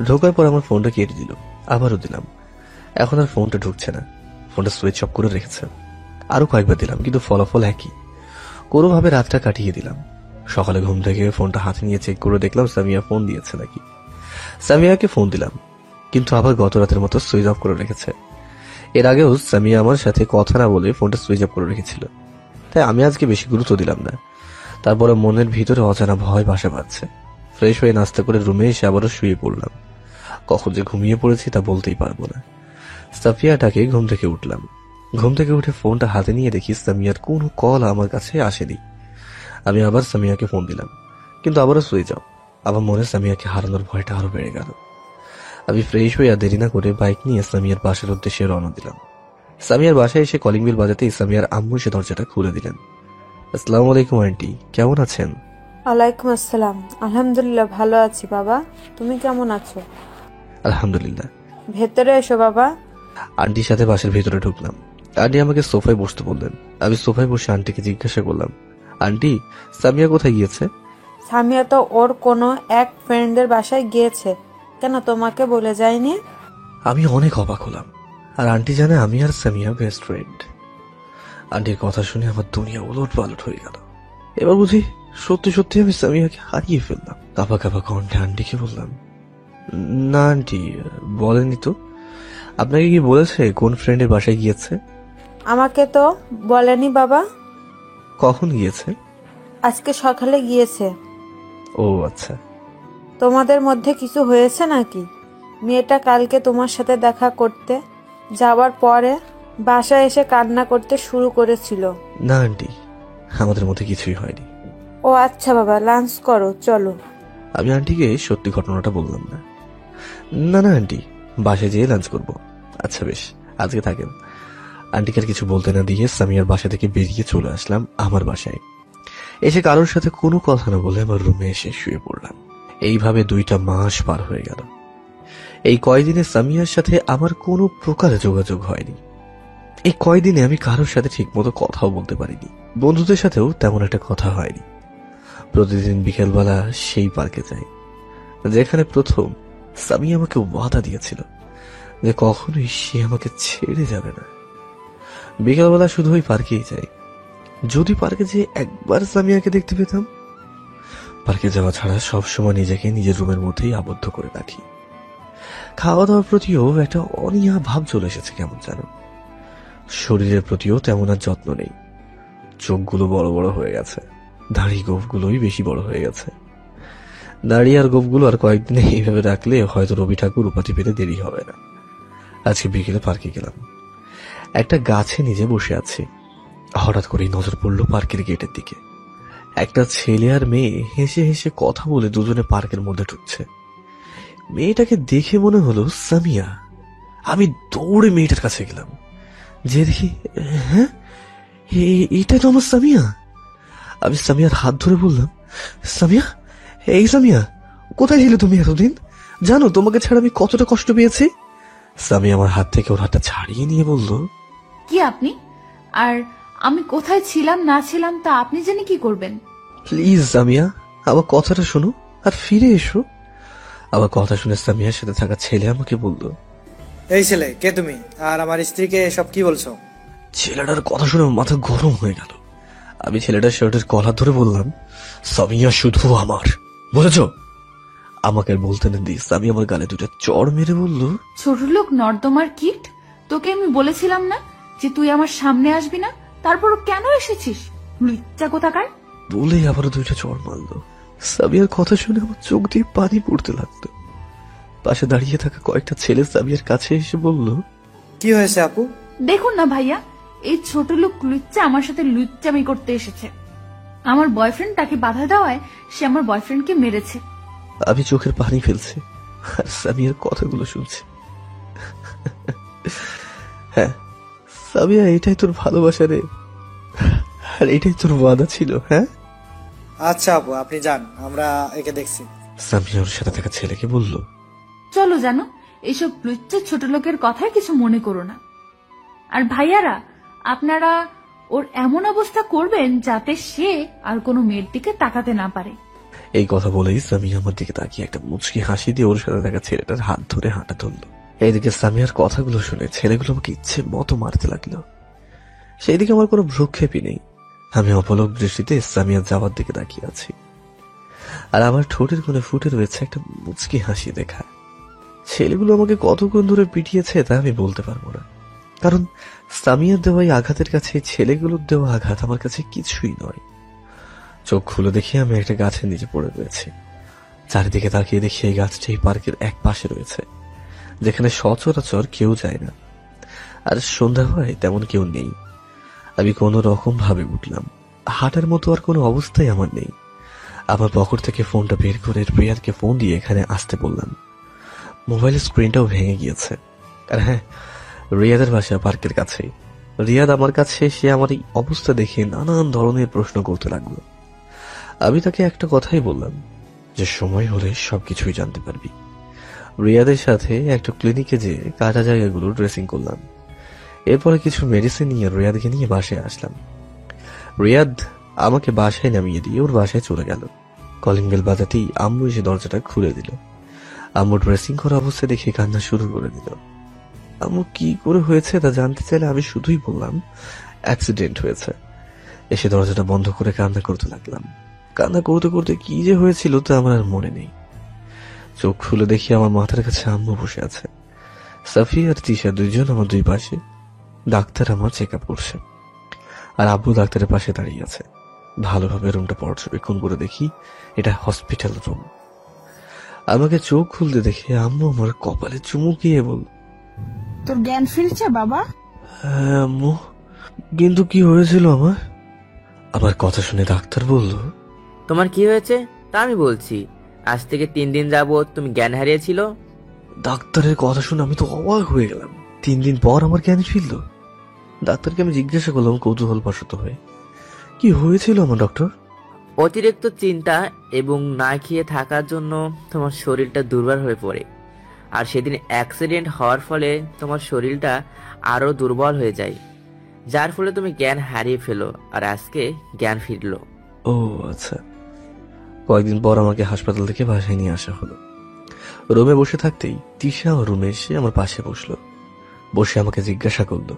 ঢোকার পর আমার ফোনটা কেটে দিল। আবারও দিলাম, এখন আর ফোনটা ঢুকছে না। ফোনটা সুইচ অফ করে রেখেছে। আরো কয়েকবার দিলাম, কিন্তু ফলাফল একই। কোনোভাবে রাতটা কাটিয়ে দিলাম। সকালে ঘুম থেকে ফোনটা হাতে নিয়ে চেক করে দেখলাম সামিয়া ফোন দিয়েছে নাকি। সামিয়াকে ফোন দিলাম, কিন্তু আবার গত রাতের মতো সুইচ অফ করে রেখেছে। এর আগেও সামিয়া আমার সাথে কথা না বলে ফোনটা সুইচ অফ করে রেখেছিল, তাই আমি আজকে বেশি গুরুত্ব দিলাম না। তারপরে মনের ভিতরে অজানা ভয় বাসা বাঁধছে। ফ্রেশ হয়ে নাস্তা করে রুমে এসে আবারও শুয়ে পড়লাম। কখন যে ঘুমিয়ে পড়েছি তা বলতেই পারবো না। সাফিয়াটাকে ঘুম থেকে উঠলাম। ঘুম থেকে উঠে ফোনটা হাতে নিয়ে দেখি সামিয়ার কোনো কল আমার কাছে আসেনি। আমি আবার সামিয়াকে ফোন দিলাম, কিন্তু আবারও সুইচ অফ। আবার মনে সামিয়াকে হারানোর ভয়টা আরো বেড়ে গেল। আমি ফ্রেশ হয়ে আর দেরি না করে বাইক নিয়ে সামিয়ার বাসার উদ্দেশ্যে রওনা দিলাম। সামিয়ার বাসায় এসে কলিং বেল বাজাতেই সামিয়ার আম্মু এসে দরজাটা খুলে দিলেন। আসসালামু আলাইকুম আন্টি, কেমন আছেন? ওয়ালাইকুম আসসালাম। আলহামদুলিল্লাহ ভালো আছি বাবা, তুমি কেমন আছো? আলহামদুলিল্লাহ। ভেতরে এসো বাবা। আন্টির সাথে বাসার ভেতরে ঢুকলাম। আন্টি আমাকে সোফায় বসতে বললেন। আমি সোফায় বসে আন্টিকে জিজ্ঞাসা করলাম, আন্টি সামিয়া কোথায় গিয়েছে? সামিয়া তো ওর কোনো এক ফ্রেন্ডের বাসায় গিয়েছে। কেন, তোমাকে বলে যায়নি? আমি অনেক অবাক হলাম। আর আন্টি জানে আমি আর সামিয়া বেস্ট ফ্রেন্ড। আন্টির কথা শুনে আমার দুনিয়া উলট পালট হয়ে গেল। এবার বুঝি সত্যি সত্যি আমি সামিয়াকে হারিয়ে ফেললাম। কাঁপা কাঁপা কণ্ঠে আন্টিকে বললাম, না আন্টি বলেনি তো। আপনাকে কি বলেছে কোন ফ্রেন্ডের বাসায় গিয়েছে? আমাকে তো বলেনি বাবা। কখন গিয়েছে? আজকে সকালে গিয়েছে। ও আচ্ছা। তোমাদের মধ্যে কিছু হয়েছে নাকি? মেয়েটা কালকে তোমার সাথে দেখা করতে যাওয়ার পরে বাসায় এসে কান্না করতে শুরু করেছিল। না আন্টি, আমাদের মধ্যে কিছুই হয়নি। ও আচ্ছা বাবা, লাঞ্চ করো চলো। আমি আন্টিকে সত্যি ঘটনাটা বললাম না। না না আন্টি, বাসায় যেয়ে লাঞ্চ করব। আচ্ছা বেশ, আজকে থাকেন। আন্টিকে আর কিছু বলতে না দিয়ে সামিয়ার বাসা থেকে বেরিয়ে চলে আসলাম আমার বাসায়। এসে কারোর সাথে কোনো কথা না বলে আমার রুমে এসে শুয়ে পড়লাম। এইভাবে 2টা মাস পার হয়ে গেল। এই কয়দিনে সামিয়ার সাথে আমার কোনো প্রকার যোগাযোগ হয়নি। এই কয়দিনে আমি কারোর সাথে ঠিক মতো কথাও বলতে পারিনি। বন্ধুদের সাথেও তেমন একটা কথা হয়নি। প্রতিদিন বিকেলবেলা সেই পার্কে যাই, যেখানে প্রথম সামিয়া আমাকে ওয়াদা দিয়েছিল যে কখনোই সে আমাকে ছেড়ে যাবে না। বিকেলবেলা শুধু ওই পার্কেই যাই। যদি পার্কে যেয়ে একবার সামিয়াকে দেখতে পেতাম। পার্কে যাওয়া ছাড়া সবসময় নিজেকে নিজের রুমের মধ্যেই আবদ্ধ করে রাখি। খাওয়া দাওয়ার প্রতিও একটা অনীহা ভাব চলে এসেছে কেমন যেন। শরীরের প্রতিও তেমন আর যত্ন নেই। চোখগুলো বড় বড় হয়ে গেছে, দাড়ি গোফগুলোই বেশি বড় হয়ে গেছে। দাড়ি আর গোফগুলো আর কয়েকদিনে এইভাবে রাখলে হয়তো রবি ঠাকুর উপাধি পেতে দেরি হবে না। আজকে বিকেলে পার্কে গেলাম। একটা গাছে নিজে বসে আছি। হঠাৎ করেই নজর পড়লো পার্কের গেটের দিকে। একটা ছেলে আর মেয়ে হেসে হেসে কথা বলে দুজনে পার্কের মধ্যে ঢুকছে। মেয়েটাকে দেখে মনে হলো সামিয়া। আমি দৌড়ে মেয়েটার কাছে গেলাম, যে দেখি হ্যাঁ এটা তো আমার সামিয়া। আমি সামিয়ার হাত ধরে বললাম, সামিয়া, এই সামিয়া, কোথায় ছিলে তুমি এতদিন? জানো তোমাকে ছাড়া আমি কতটা কষ্ট পেয়েছি? সামিয়া আমার হাত থেকে ওর হাতটা ছাড়িয়ে নিয়ে বলল, কি আপনি? আর আমি কোথায় ছিলাম না ছিলাম তা আপনি জেনে কি করবেন? প্লিজ সামিয়া, আমার কথাটা শোনো আর ফিরে এসো। আমার কথা শুনে সামিয়ার সাথে থাকা ছেলে আমাকে বলল, এই ছেলে, কে তুমি? আর আমার স্ত্রীকে এসব কি বলছো? ছেলেটার কথা শুনে মাথা গরম হয়ে গেল। আমি ছেলেটার শার্টের কলার ধরে বললাম, সামিয়া শুধু আমার, বুঝেছ? আমাকে আর বলতে না দিস আমি আমার গালে দুটো চড় মেরে বলল, ছোট লোক নর্দমার কিট, তোকে আমি বলেছিলাম না যে তুই আমার সামনে আসবি না? তারপর কেন এসেছিস লুচ্চা কোথাকার? বলে আবার দুইটা চড় মারলো। সামিয়ার কথা শুনে আমার চোখ দিয়ে পানি পড়তে লাগলো। পাশে দাঁড়িয়ে থাকা কয়েকটা ছেলে সামিয়ার কাছে এসে বলল, কি হয়েছে আপু? দেখুন না ভাইয়া, এই ছোট লোক লুচ্চা আমার সাথে লুচ্চামি করতে এসেছে। আমার বয়ফ্রেন্ড তাকে বাধা দেওয়ায় সে আমার বয়ফ্রেন্ডকে মেরেছে। আমি চোখের পানি ফেলছি আর সামিয়ার কথাগুলো শুনছি। হ্যাঁ সামিয়া, এটাই তোর ভালোবাসা রে, আর এটাই তোর ওয়াদা ছিল। হ্যাঁ আচ্ছা আপু, আপনি যান, আমরা একে দেখছি। সামিয়া ওর সাথে থাকা ছেলেকে বলল, চলো, জানো এইসব লুচ্চা ছোট লোকের কথায় কিছু মনে করো না। আর ভাইয়ারা, আপনারা ওর এমন অবস্থা করবেন যাতে সে আর কোনো মেয়ের দিকে তাকাতে না পারে। এই কথা বলেই সামিয়া আমার দিকে তাকিয়ে একটা মুচকি হাসি দিয়ে ওর সাথে থাকা ছেলেটার হাত ধরে হাঁটা ধরলো। এইদিকে সামিয়ার কথাগুলো শুনে ছেলেগুলো আমাকে ইচ্ছে মতো মারতে লাগলো। সেই দিকে আমার কোনো ভ্রুক্ষেপই নেই। আমি অপলক দৃষ্টিতে সামিয়ার যাওয়ার দিকে তাকিয়ে আছি, আর আমার ঠোঁটের কোণে ফুটে রয়েছে একটা মুচকি হাসি দেখা। ছেলেগুলো আমাকে কতক্ষণ ধরে পিটিয়েছে তা আমি বলতে পারবো না, কারণ সামিয়ার দেওয়া এই আঘাতের কাছে ছেলেগুলোর দেওয়া আঘাত আমার কাছে কিছুই নয়। চোখ খুলে দেখি আমি একটা গাছের নিচে পড়ে রয়েছি। চারিদিকে তাকিয়ে দেখি এই গাছটি এই পার্কের এক পাশে রয়েছে, যেখানে সচরাচর কেউ যায় না, আর সন্ধ্যা হয় তেমন কেউ নেই। আমি কোনো রকম ভাবে উঠলাম। হাঁটার মতো আর কোনো অবস্থাই আমার নেই। আমার পকেট থেকে ফোনটা বের করে রিয়াদকে ফোন দিয়ে এখানে আসতে বললাম। মোবাইলের স্ক্রিনটাও ভেঙে গিয়েছে। আর হ্যাঁ, রিয়াদের বাসা পার্কের কাছেই। রিয়াদ আমার কাছে এসে আমার এই অবস্থা দেখে নানান ধরনের প্রশ্ন করতে লাগলো। আমি তাকে একটা কথাই বললাম, যে সময় হলে সবকিছুই জানতে পারবি। রিয়াদের সাথে একটা ক্লিনিকে যেয়ে কাটা জায়গাগুলো ড্রেসিং করলাম। এরপরে কিছু মেডিসিন নিয়ে রিয়াদকে নিয়ে বাসায় আসলাম। রিয়াদ আমাকে বাসায় নামিয়ে দিয়ে ওর বাসায় চলে গেল। কলিং বেল বাজাতেই আম্মু এসে দরজাটা খুলে দিল। আম্মু ড্রেসিং করা অবস্থায় দেখে কান্না শুরু করে দিল। আম্মু কি করে হয়েছে তা জানতে চাইলে আমি শুধুই বললাম অ্যাক্সিডেন্ট হয়েছে। এসে দরজাটা বন্ধ করে কান্না করতে লাগলাম। কান্না করতে করতে কি যে হয়েছিল তা আমার আর মনে নেই। চোখ খুলে দেখি আমার মাথার কাছে আম্মু বসে আছে। সাফি আর তিশা দুইজন আমার দুই পাশে। ডাক্তার আমার চেক আপ করছে, আর আব্বু ডাক্তারের পাশে দাঁড়িয়ে আছে। ভালোভাবে রুমটা পর্যবেক্ষণ করে দেখি এটা হসপিটাল রুম। আমাকে চোখ খুলতে দেখে আম্মু আমার কপালে চুমু দিয়ে বল, তোর জ্ঞান ফিরছে বাবা? হ্যাঁ আম্মু, কিন্তু কি হয়েছিল আমার? আমার কথা শুনে ডাক্তার বলল, তোমার কি হয়েছে তা আমি বলছি। আজ থেকে 3 দিন যাবত তুমি জ্ঞান হারিয়েছিল। ডাক্তারের কথা শুনে আমি তো অবাক হয়ে গেলাম। 3 দিন পর আমার জ্ঞান ফিরল। ডাক্তারকে আমি জিজ্ঞাসা করলাম কৌতূহল বশত হয়ে, কি হয়েছিল আমার ডক্টর? অতিরিক্ত চিন্তা এবং না খেয়ে থাকার জন্য তোমার শরীরটা দুর্বল হয়ে পড়ে, আর সেদিন অ্যাক্সিডেন্ট হওয়ার ফলে তোমার শরীরটা আরো দুর্বল হয়ে যায়, যার ফলে তুমি জ্ঞান হারিয়ে ফেলো, আর আজকে জ্ঞান ফিরলো। ও আচ্ছা। কয়েকদিন পর আমাকে হাসপাতাল থেকে বাসায় নিয়ে আসা হলো। রুমে বসে থাকতেই তিশা রুমে এসে আমার পাশে বসলো। বসে আমাকে জিজ্ঞাসা করলো,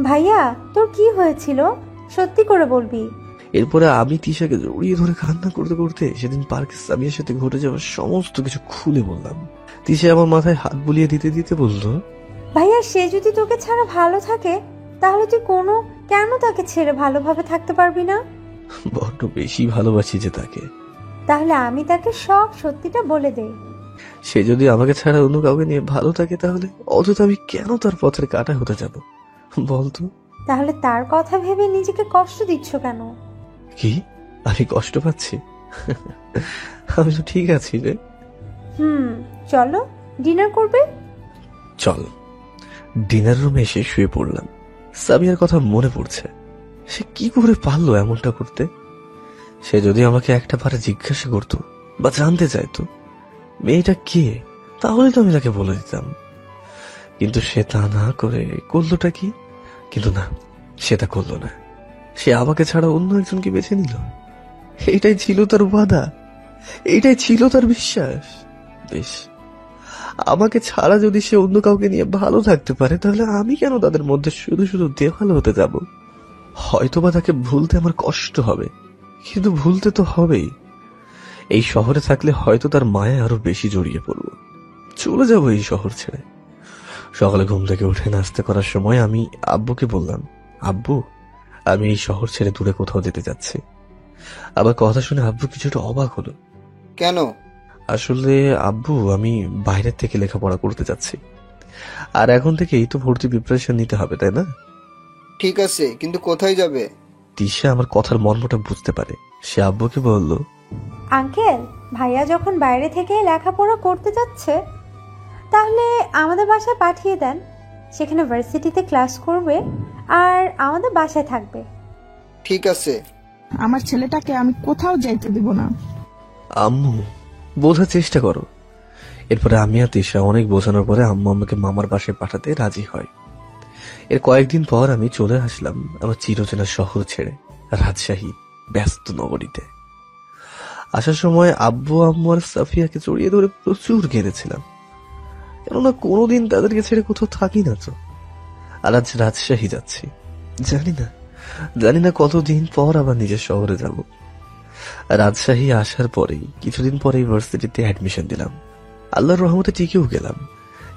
ভাইয়া তোর কি হয়েছিল, সত্যি করে বলবি? এরপরে আমি তিশাকে জড়িয়ে ধরে কান্না করতে করতে সেদিন পার্কে সামিয়ার সাথে ঘটে যাওয়া সমস্ত কিছু খুলে বললাম। তিশা আমার মাথায় হাত বুলিয়ে দিতে দিতে বলল, ভাইয়া সে যদি তোকে ছাড়া ভালো থাকে তাহলে তুই কেন তাকে ছেড়ে ভালোভাবে থাকতে পারবি না? বড্ড বেশি ভালোবাসি যে তাকে। তাহলে আমি তাকে সব সত্যিটা বলে দেই। সে যদি আমাকে ছাড়া অন্য কাউকে নিয়ে ভালো থাকে তাহলে অথচ আমি কেন তার পথের কাঁটা হতে যাব বলতো? তাহলে তার কথা ভেবে নিজেকে কষ্ট দিচ্ছ কেন? কি আমি কষ্ট পাচ্ছি? আমি তো ঠিক আছি রে। চলো ডিনার করবে। চল। ডিনার রুমে এসে শুয়ে পড়লাম। সামিয়ার কথা মনে পড়ছে। সে কি করে পারলো এমনটা করতে? সে যদি আমাকে একটা বারে জিজ্ঞাসা করতো বা জানতে চাইতো মেয়েটা কে, তাহলে তো আমি তাকে বলে দিতাম। কিন্তু সে তা না করে করলোটা কি? কিন্তু না, সে তা করলো না। সে আমাকে ছাড়া অন্য একজনকে বেছে নিল। এইটাই ছিল তার ওয়াদা, এইটাই ছিল তার বিশ্বাস। বেশ, আমাকে ছাড়া যদি সে অন্য কাউকে নিয়ে ভালো থাকতে পারে, তাহলে আমি কেন তাদের মধ্যে শুধু শুধু দেওয়াল হতে যাব? হয়তোবা তাকে ভুলতে আমার কষ্ট হবে, কিন্তু ভুলতে তো হবেই। এই শহরে থাকলে হয়তো তার মায়া আরো বেশি জড়িয়ে পড়ব। চলে যাব এই শহর ছেড়ে। সকালে ঘুম থেকে উঠে নাস্তা করার সময় আমি আব্বুকে বললাম, আব্বু, আমি এই শহর ছেড়ে দূরে কোথাও যেতে যাচ্ছি। আবার কথা শুনে আব্বু কিছুটা অবাক হলো। কেন? আসলে আব্বু, আমি বাইরের থেকে লেখাপড়া করতে যাচ্ছি, আর এখন থেকেই তো ভর্তি প্রিপারেশন নিতে হবে, তাই না? ঠিক আছে, কিন্তু কোথায় যাবে? তিশা আমার কথার মর্মটা বুঝতে পারে। সে আব্বুকে বলল, আঙ্কেল, ভাইয়া যখন বাইরে থেকে লেখাপড়া করতে যাচ্ছে, তাহলে আমাদের বাসায় পাঠিয়ে দেন। সেখানে ভার্সিটিতে ক্লাস করবে আর আমাদের বাসায় থাকবে। ঠিক আছে। আমার ছেলেটাকে আমি কোথাও যাইতে দিব না। আম্মু, বোঝার চেষ্টা করো। এরপরে আমি আর তিশা অনেক বোঝানোর পরে আম্মু আমাকে মামার বাসায় পাঠাতে রাজি হয়। এর কয়েকদিন পর আমি চলে আসলাম আমার চিরচেনা শহর ছেড়ে রাজশাহী ব্যস্ত নগরীতে। আসার সময় আব্বু, আম্মু আর সাফিয়াকে জড়িয়ে ধরে প্রচুর কেঁদেছিলাম, কেননা কোনোদিন তাদেরকে ছেড়ে কোথাও থাকি না তো। আর আজ রাজশাহী যাচ্ছি, জানি না কতদিন পর আবার নিজের শহরে যাব। রাজশাহী আসার পরেই কিছুদিন পরে ইউনিভার্সিটিতে অ্যাডমিশন দিলাম। আল্লাহর রহমতে টিকেও গেলাম।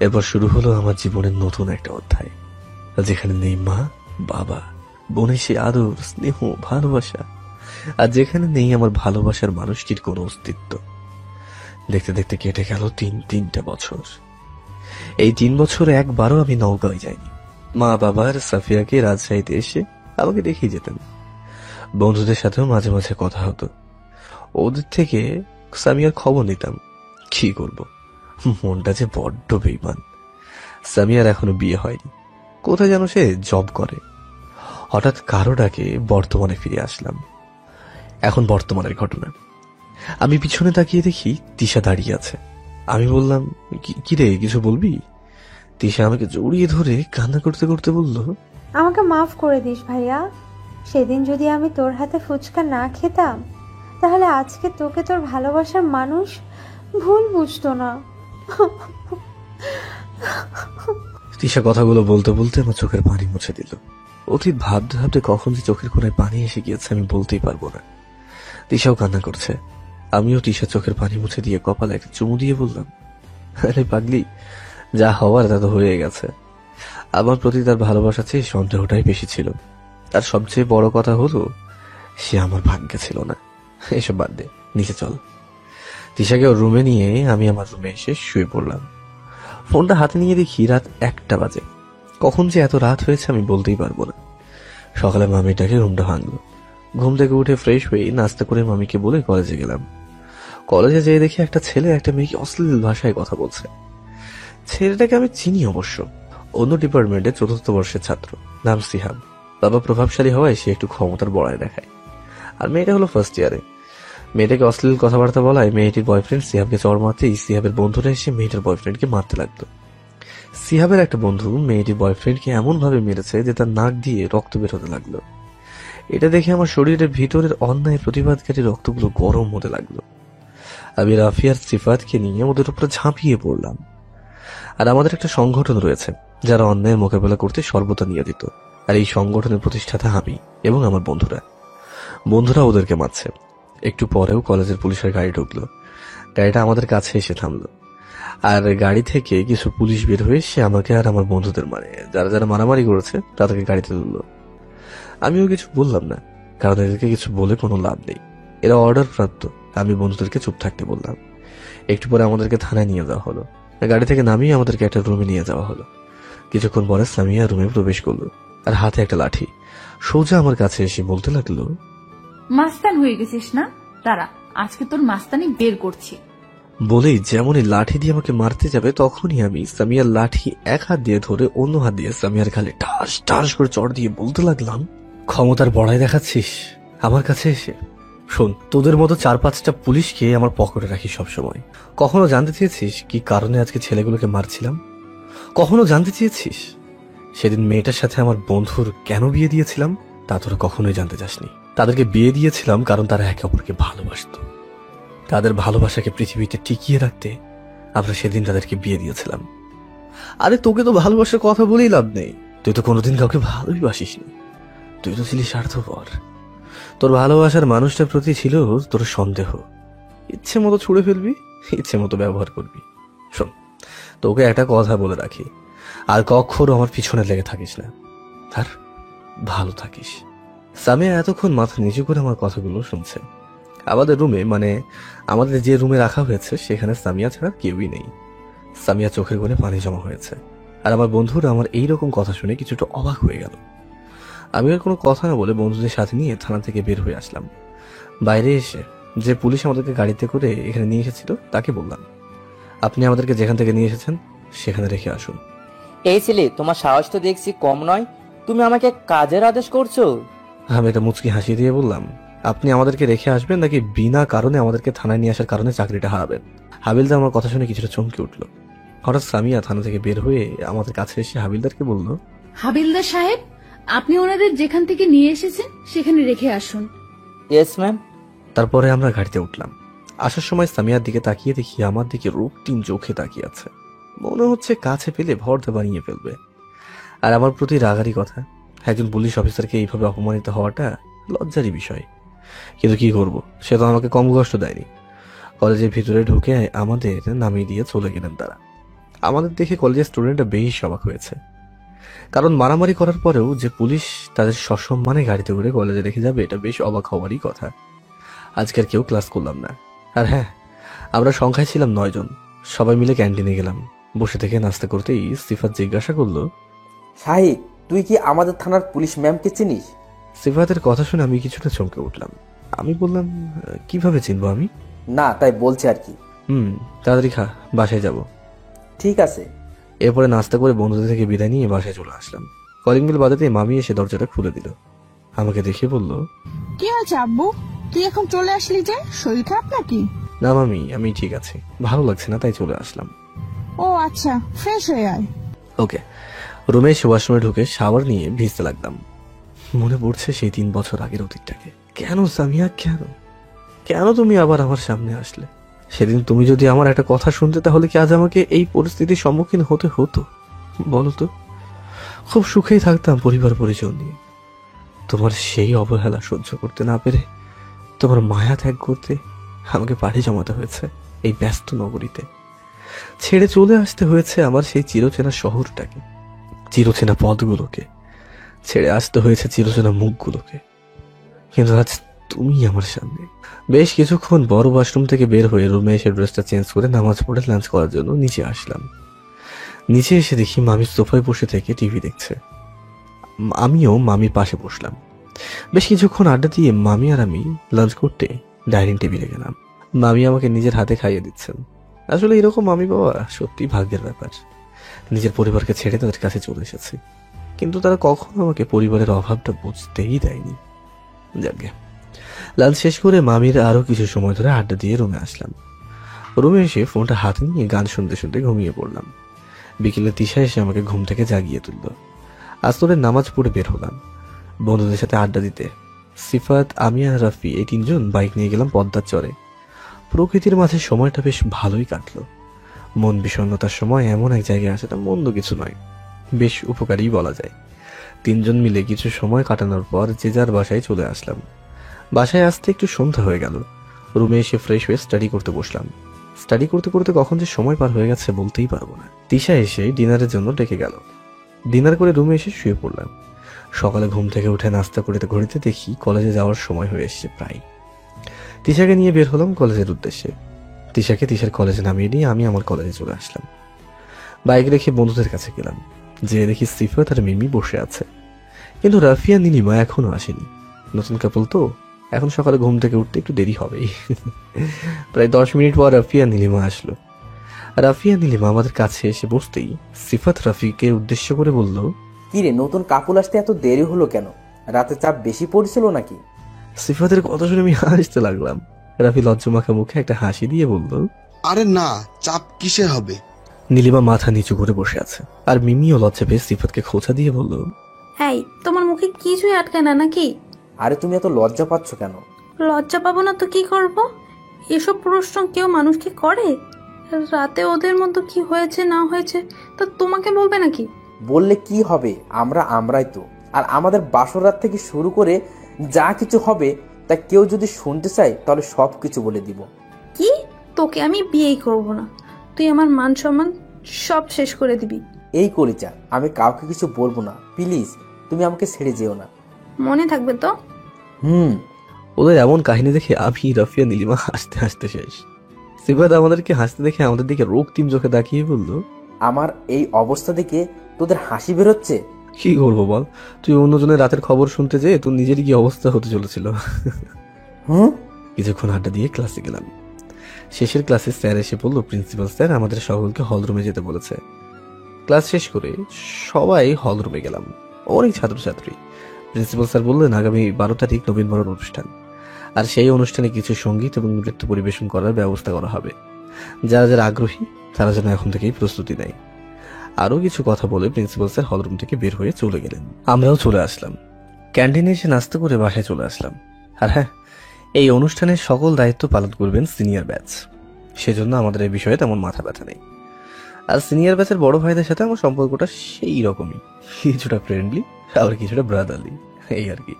এরপর শুরু হলো আমার জীবনের নতুন একটা অধ্যায়, যেখানে নেই মা, বাবা, বোনের সে আদর, স্নেহ, ভালোবাসা, আর যেখানে নেই আমার ভালোবাসার মানুষটির কোনো অস্তিত্ব। দেখতে দেখতে কেটে গেল তিনটা বছর। এই 3 বছর একবারও আমি নওগাঁয় যাইনি। মা বাবার সাফিয়াকে রাজশাহীতে এসে আমাকে দেখেই যেতেন। বন্ধুদের সাথেও মাঝে মাঝে কথা হতো। ওদের থেকে সামিয়ার খবর নিতাম। কি করব, মনটা যে বড্ড বেইমান। সামিয়ার এখনো বিয়ে হয়নি, কোথায় যেন সে জব করে। হঠাৎ কারো ডাকে বর্তমানে ফিরে আসলাম। এখন বর্তমানের ঘটনা। আমি পিছনে তাকিয়ে দেখি তিশা দাঁড়িয়ে আছে। আমি বললাম, কি রে, কিছু বলবি? তিশা আমাকে জড়িয়ে ধরে কান্না করতে করতে বলল, আমাকে মাফ করে দিস ভাইয়া। সেদিন যদি আমি তোর হাতে ফুচকা না খেতাম, তাহলে আজকে তোকে তোর ভালোবাসার মানুষ ভুল বুঝতো না। তিশা কথাগুলো বলতে বলতে আমার চোখের পানি মুছে দিল। অতীত ভাবতে ভাবতে কখন যে চোখের কোণায় পানি এসে গিয়েছে আমি বলতেই পারবো না। তিশাও কান্না করছে। আমিও তিশা চোখের পানি মুছে দিয়ে কপালে একটা চুমু দিয়ে বললাম, আরে পাগলি, যা হওয়ার তা তো হয়ে গেছে। আমার প্রতি তার ভালোবাসা চেয়ে সন্দেহটাই বেশি ছিল। তার সবচেয়ে বড় কথা হলো, সে আমার ভাগ্যে ছিল না। এসব বাদ দে, নিচে চল। তিশাকে ওর রুমে নিয়ে আমি আমার রুমে এসে শুয়ে পড়লাম। ফোনটা হাতে নিয়ে দেখি রাত 1টা বাজে। কখন যে এত রাত হয়েছে আমি বলতেই পারবো না। সকালে মামিটাকে রুমটা ভাঙলো। ঘুম থেকে উঠে ফ্রেশ হয়ে নাস্তা করে মামিকে বলে কলেজে গেলাম। কলেজে যেয়ে দেখি একটা ছেলে একটা মেয়েকে অশ্লীল ভাষায় কথা বলছে। ছেলেটাকে আমি চিনি অবশ্য, অন্য ডিপার্টমেন্টে 4র্থ বর্ষের ছাত্র, নাম সিহাব। বাবা প্রভাবশালী হওয়ায় সে একটু ক্ষমতার বড়ায় দেখায়। আর মেয়েটা হলো ফার্স্ট ইয়ারে। মেয়েটাকে অশ্লীল কথাবার্তা বলায় মেয়েটির বয়ফ্রেন্ড সিহাবকে চড় মারতেই সিহাবের বন্ধুরা এসে মেয়েটার বয়ফ্রেন্ডকে মারতে লাগলো। সিহাবের একটা বন্ধু মেয়েটির বয়ফ্রেন্ডকে এমন ভাবে মেরেছে যে তার নাক দিয়ে রক্ত বের হতে লাগলো। এটা দেখে আমার শরীরের ভিতরের অন্যায় প্রতিবাদকারী রক্তগুলো গরম হতে লাগলো। আমি রাফিয়ার সিফাতকে নিয়ে ওদের উপরে ঝাঁপিয়ে পড়লাম। আর আমাদের একটা সংগঠন রয়েছে যারা অন্যায়ের মোকাবেলা করতে সর্বদা নিয়োজিত। আর এই সংগঠনের প্রতিষ্ঠাতা আমি এবং আমার বন্ধুরা ওদেরকে মারছে। একটু পরেও কলেজের পুলিশের গাড়ি ঢুকলো। গাড়িটা আমাদের কাছে এসে থামলো। আর গাড়ি থেকে কিছু পুলিশ বের হয়ে সে আমাকে আর আমার বন্ধুদের মারে, যারা মারামারি করেছে তাদেরকে গাড়িতে তুললো। আমিও কিছু বললাম না, কারণ এদেরকে কিছু বলে কোনো লাভ নেই। এরা অর্ডার প্রাপ্ত। আমি বন্ধুদেরকে চুপ থাকতে বললাম। একটু পরে আমাদেরকে থানায় নিয়ে যাওয়া হলো। গাড়ি থেকে নামিয়ে আমাদেরকে একটা রুমে নিয়ে যাওয়া হলো। কিছুক্ষণ পরে সামিয়া রুমে প্রবেশ করলো আর হাতে একটা লাঠি সোজা আমার কাছে এসে বলতে লাগলো, মাস্তান হয়ে গেছিস না, দাঁড়া আজকে তোর মাস্তানি বের করছি। বলেই যেমনই লাঠি দিয়ে আমাকে মারতে যাবে তখনই আমি সামিয়ার লাঠি এক হাত দিয়ে ধরে অন্য হাত দিয়ে সামিয়ার গালে ঠাস ঠাস করে চড় দিয়ে বলতে লাগলাম, ক্ষমতার বড়াই দেখাচ্ছিস আমার কাছে এসে? শোন, তোদের মতো 4-5টা পুলিশকে আমার পকেটে রাখি সবসময়। কখনো জানতে চেয়েছিস কি কারণে আজকে ছেলেগুলোকে মারছিলাম? কখনো জানতে চেয়েছিস সেদিন মেয়েটার সাথে আমার বন্ধুর কেন বিয়ে দিয়েছিলাম? তা তোরা কখনোই জানতে চাসনি। তাদেরকে বিয়ে দিয়েছিলাম কারণ তারা একে অপরকে ভালোবাসতো। তাদের ভালোবাসাকে পৃথিবীতে টিকিয়ে রাখতে আমরা সেদিন তাদেরকে বিয়ে দিয়েছিলাম। আরে তোকে তো ভালোবাসার কথা বলেই লাভ নেই। তুই তো কোনোদিন কাউকে ভালোই বাসিসনি। তুই তো ছিলি স্বার্থপর। তোর ভালোবাসার মানুষটার প্রতি ছিল তোর সন্দেহ। ইচ্ছে মতো ছুঁড়ে ফেলবি, ইচ্ছে মতো ব্যবহার করবি। শোন, তোকে একটা কথা বলে রাখি, আর কখনো আমার পিছনে লেগে থাকিস না, আর ভালো থাকিস। সামিয়া এতক্ষণ মাথা নিচু করে আমার কথাগুলো শুনছে। আমাদের রুমে, মানে আমাদের যে রুমে রাখা হয়েছে, সেখানে সামিয়া ছাড়া কেউই নেই। সামিয়া চোখের কোণে পানি জমা হয়েছে, আর আমার বন্ধুরা আমার এইরকম কথা শুনে কিছুটা অবাক হয়ে গেল। আমি আর কোনো কথা না বলে বন্ধুদের সাথে নিয়ে থানা থেকে বের হয়ে আসলাম। বাইরে এসে যে পুলিশ আমাদেরকে গাড়িতে করে এখানে নিয়ে এসেছিল তাকে বললাম, আপনি আমাদেরকে যেখান থেকে নিয়ে এসেছেন সেখানে রেখে আসুন। এই ছেলে, তোমার সাহস তো দেখছি কম নয়, তুমি আমাকে কাজের আদেশ করছো? আমি এটা মুচকি হাসি দিয়ে বললাম, আপনি আমাদেরকে রেখে আসবেন নাকি বিনা কারণে আমাদেরকে থানায় নিয়ে আসার কারণে চাকরিটা হারাবেন? হাবিলদার আমার কথা শুনে কিছুটা চমকে উঠল। হঠাৎ সামিয়া থানা থেকে বের হয়ে আমাদের কাছে এসে হাবিলদারকে বলল, হাবিলদার সাহেব, আপনি ওনাদের যেখান থেকে নিয়ে এসেছেন সেখানে রেখে আসুন। Yes ma'am. তারপরে আমরা গাড়িতে উঠলাম। আসার সময় সামিয়ার দিকে তাকিয়ে দেখি আমার দিকে রক্তিম চোখে তাকিয়ে আছে। মনে হচ্ছে কাছে পেলে ভর্তা বানিয়ে ফেলবে। আর আমার প্রতি রাগারই কথা। একজন পুলিশ অফিসারকে এইভাবে অপমানিত হওয়াটা লজ্জারই বিষয়। কিন্তু কি করব, সে তো আমাকে কম কষ্ট দেয়নি। কলেজের ভিতরে ঢুকে আমাদের নামিয়ে দিয়ে চলে গেলেন তারা। আমাদের দেখে কলেজের স্টুডেন্টরা বেশ অবাক হয়েছে, কারণ মারামারি করার পরেও যে পুলিশ তাদের সসম্মানে গাড়িতে করে কলেজে রেখে যাবে, এটা বেশ অবাক হওয়ারই কথা। আজকের কেউ ক্লাস করলাম না। আর হ্যাঁ, আমরা সংখ্যায় ছিলাম 9 জন। সবাই মিলে ক্যান্টিনে গেলাম। বসে থেকে নাস্তা করতেই সিফাত জিজ্ঞাসা করলো, শাহিদ, তুই কি আমাদের থানার পুলিশ ম্যামকে চিনিস? সিফাতের কথা শুনে আমি কিছুটা চমকে উঠলাম। আমি বললাম, কিভাবে চিনবো আমি? না, তাই বলছে আর কি। তাড়াতাড়ি খা, বাসায় যাব। ঠিক আছে। এরপরে নাস্তা করে বন্ধুদের থেকে বিদায় নিয়ে বাসায় চলে আসলাম। কলিং বেল বাজাতে মামি এসে দরজাটা খুলে দিল। আমাকে দেখে বলল, কি হয়েছে আব্বু, তুই এখন চলে আসলি যে? শরীর খারাপ নাকি? না মামি, আমি ঠিক আছি, ভালো লাগছে না তাই চলে আসলাম। ও আচ্ছা, ফ্রেশ হয়ে আয়। ওকে। রুমে এসে ওয়াশরুমে ঢুকে শাওয়ার নিয়ে ভিজতে লাগলাম। মনে পড়ছে সেই 3 বছর আগের অতীতটাকে। কেন সামিয়া, কেন কেন তুমি আবার আমার সামনে আসলে? সেদিন তুমি যদি আমার একটা কথা শুনতে, তাহলে কি আজ আমাকে এই পরিস্থিতির সম্মুখীন হতে হতো? বলো তো। খুব সুখেই থাকতাম পরিবার পরিজন নিয়ে। তোমার সেই অবহেলা সহ্য করতে না পেরে, তোমার মায়া ত্যাগ করতে আমাকে পাড়ি জমাতে হয়েছে এই ব্যস্ত নগরীতে। ছেড়ে চলে আসতে হয়েছে আমার সেই চিরচেনা শহরটাকে, চিরচেনা পথগুলোকে। ছেড়ে আসতে হয়েছে চিরচেনা মুখগুলোকে। কিন্তু আজ তুমি আমার সামনে। বেশ কিছুক্ষণ বড় ওয়াশরুম থেকে বের হয়ে রুমে এসে ড্রেসটা চেঞ্জ করে নামাজ পড়ে লাঞ্চ করার জন্য নিচে আসলাম। নিচে এসে দেখি মামি সোফায় বসে থেকে টিভি দেখছে। আমিও মামির পাশে বসলাম। বেশ কিছুক্ষণ আড্ডা দিয়ে মামি আর আমি লাঞ্চ করতে ডাইনিং টেবিলে গেলাম। মামি আমাকে নিজের হাতে খাইয়ে দিচ্ছেন। আসলে এরকম মামি বাবা সত্যি ভাগ্যের ব্যাপার। নিজের পরিবারকে ছেড়ে তাদের কাছে চলে এসেছি, কিন্তু তারা কখনো আমাকে পরিবারের অভাবটা বুঝতেই দেয়নি। যাকে লাঞ্চ শেষ করে মামির আরো কিছু সময় ধরে আড্ডা দিয়ে রুমে আসলাম। রুমে এসে ফোনটা হাতে নিয়ে গান শুনতে শুনতে ঘুমিয়ে পড়লাম। বিকেলে তিশা এসে আমাকে ঘুম থেকে জাগিয়ে তুলল। আসরের নামাজ পড়ে বের হলাম বন্ধুদের সাথে আড্ডা দিতে। সিফাত, আমি আর রাফি এই 3 জন বাইক নিয়ে গেলাম পদ্মার চরে। প্রকৃতির মাঝে সময়টা বেশ ভালোই কাটলো। মন বিষণ্ণতার সময় এমন এক জায়গায় আসাটা মন্দ কিছু নয়, বেশ উপকারী বলা যায়। 3 জন মিলে কিছু সময় কাটানোর পর যে যার বাসায় চলে আসলাম। বাসায় আসতে একটু সন্ধ্যা হয়ে গেল। রুমে এসে ফ্রেশ হয়ে স্টাডি করতে বসলাম। স্টাডি করতে করতে কখন যে সময় পার হয়ে গেছে বলতেই পারবো না। তিশা এসে ডিনারের জন্য ডেকে গেল। ডিনার করে রুমে এসে শুয়ে পড়লাম। সকালে ঘুম থেকে উঠে নাস্তা করতে ঘড়িতে দেখি কলেজে যাওয়ার সময় হয়ে এসেছে প্রায়। তিশাকে নিয়ে বের হলাম কলেজের উদ্দেশ্যে। তিশাকে তিশার কলেজে নামিয়ে নিয়ে আমি আমার কলেজে চলে আসলাম। বাইক রেখে বন্ধুদের কাছে গেলাম। যে দেখি সিফাত আর মিমি বসে আছে, কিন্তু রাফিয়া নীলিমা এখনো আসেনি। নতুন কাপল তো, এখন সকালে ঘুম থেকে উঠতে একটু দেরি হবেই। প্রায় 10 মিনিট পর রাফিয়া নীলিমা আসলো। রাফিয়া নীলিমা আমাদের কাছে এসে বসতেই সিফাত রাফিকে উদ্দেশ্য করে বলল, কি রে, নতুন কাপল আসতে এত দেরি হলো কেন? রাতে চাপ বেশি পড়ছিল নাকি? সিফাতের কথা শুনে আমি হাসতে লাগলাম। রাফি লজ্জামাখা মুখে একটা হাসি দিয়ে বলল, আরে না, চাপ কিসের হবে? নীলিমা মাথা নিচু করে বসে আছে, আর মিমিও লজ্জা পেয়ে সিফাতকে খোঁচা দিয়ে বলল, এই তোমার মুখে কিছুই আটকায় না নাকি? আরে তুমি এত লজ্জা পাচ্ছ কেন? লজ্জা পাবো না তো কি করব? এসব প্রশ্ন কেউ মানুষকে করে? রাতে ওদের মধ্যে কি হয়েছে না হয়েছে তা তোমাকে বলবে নাকি? বললে কি হবে, আমরাই তো। আর আমাদের বাসর রাত থেকে শুরু করে যা কিছু হবে তা কেউ যদি শুনতে চায় তাহলে সব কিছু বলে দিব। কি? তোকে আমি বিয়েই করব না, তুই আমার মান সম্মান সব শেষ করে দিবি। এই কলিজা, আমি কাউকে কিছু বলবো না, প্লিজ তুমি আমাকে ছেড়ে যেও না। মনে থাকবে তো? ওদের এমন কাহিনী দেখে আমি, রাফিয়া, নীলিমা হাসতে হাসতে শেষ। সিফাত আমাদেরকে হাসতে দেখে আমাদের দিকে রক্তিম চোখে তাকিয়ে বলল, আমার এই অবস্থা দেখে তোদের হাসি বেরোচ্ছে? কি করবো বল, তুই অন্যজনের রাতের খবর শুনতে যেয়ে তোর নিজের কি অবস্থা হতে চলেছিল। কিছুক্ষণ আড্ডা দিয়ে ক্লাসে গেলাম। শেষের ক্লাসে স্যার এসে বলল, প্রিন্সিপাল স্যার আমাদের সকলকে হলরুমে যেতে বলেছে। ক্লাস শেষ করে সবাই হলরুমে গেলাম, অনেক ছাত্রছাত্রী। প্রিন্সিপাল স্যার বললেন, আগামী 12 তারিখ নবীনবরণ অনুষ্ঠান, আর সেই অনুষ্ঠানে কিছু সঙ্গীত এবং নৃত্য পরিবেশন করার ব্যবস্থা করা হবে। যারা যারা আগ্রহী তারা যেন এখন থেকেই প্রস্তুতি নেয়। আরো কিছু কথা বলে প্রিন্সিপাল স্যার হলরুম থেকে বের হয়ে চলে গেলেন। আমরাও চলে আসলাম। ক্যান্টিনে এসে নাস্তা করে বাসায় চলে আসলাম। আর হ্যাঁ, এই অনুষ্ঠানের সকল দায়িত্ব পালন করবেন সিনিয়র ব্যাচ, সেজন্য আমাদের এই বিষয়ে তেমন মাথা ব্যথা নেই। আর সিনিয়র ব্যাচের বড় ভাইদের সাথে আমার সম্পর্কটা সেই রকমই, কিছুটা ফ্রেন্ডলি আবার কিছুটা ব্রাদারলি, এই আর কি।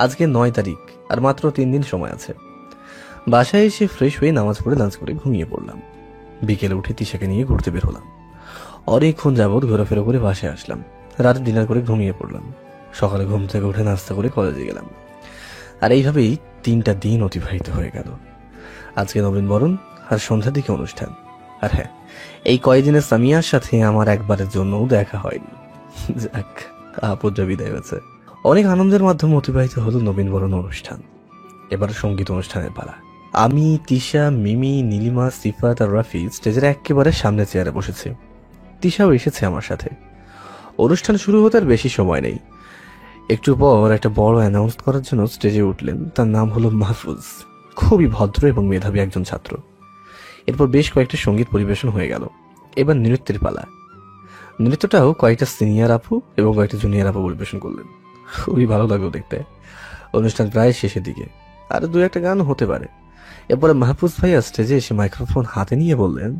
আজকে 9 তারিখ, আর মাত্র 3 দিন সময় আছে। বাসায় এসে ফ্রেশ হয়ে নামাজ পড়ে লাঞ্চ করে ঘুমিয়ে পড়লাম। বিকেলে উঠে তিশাকে নিয়ে ঘুরতে বের হলাম। অনেকক্ষণ যাবৎ ঘোরাফেরা করে বাসায় আসলাম। রাতে ডিনার করে ঘুমিয়ে পড়লাম। সকালে ঘুম থেকে উঠে নাস্তা করে কলেজে গেলাম। আর এইভাবেই 3টা দিন অতিবাহিত হয়ে গেল। আজকে নবীনবরণ আর সন্ধ্যার দিকে অনুষ্ঠান। আর হ্যাঁ, এই কয়েকদিনে সামিয়ার সাথে আমার একবারের জন্যও দেখা হয়নি। যাক, আপদটা বিদায় হয়েছে। অনেক আনন্দের মাধ্যমে অতিবাহিত হলো নবীনবরণ অনুষ্ঠান। এবার সঙ্গীত অনুষ্ঠানের পালা। আমি, তিশা, মিমি, নীলিমা, সিফাত আর রাফি স্টেজের একেবারে সামনে চেয়ারে বসেছি। তিশাও এসেছে আমার সাথে। অনুষ্ঠান শুরু হতে আর বেশি সময় নেই। একটু পর একটা বড় অ্যানাউন্স করার জন্য স্টেজে উঠলেন। তার নাম হলো মাহফুজ। খুবই ভদ্র এবং মেধাবী একজন ছাত্র। এরপর বেশ কয়েকটা সঙ্গীত পরিবেশন হয়ে গেল। এবার নৃত্যের পালা। নৃত্যটাও কয়েকটা সিনিয়র আপু এবং কয়েকটা জুনিয়র আপু পরিবেশন করলেন। খুবই ভালো লাগলো দেখতে। অনুষ্ঠান প্রায় শেষের দিকে, আর 2-1 গান হতে পারে। এরপরে মাহফুজ ভাইয়া স্টেজে এসে মাইক্রোফোন হাতে নিয়ে বললেন,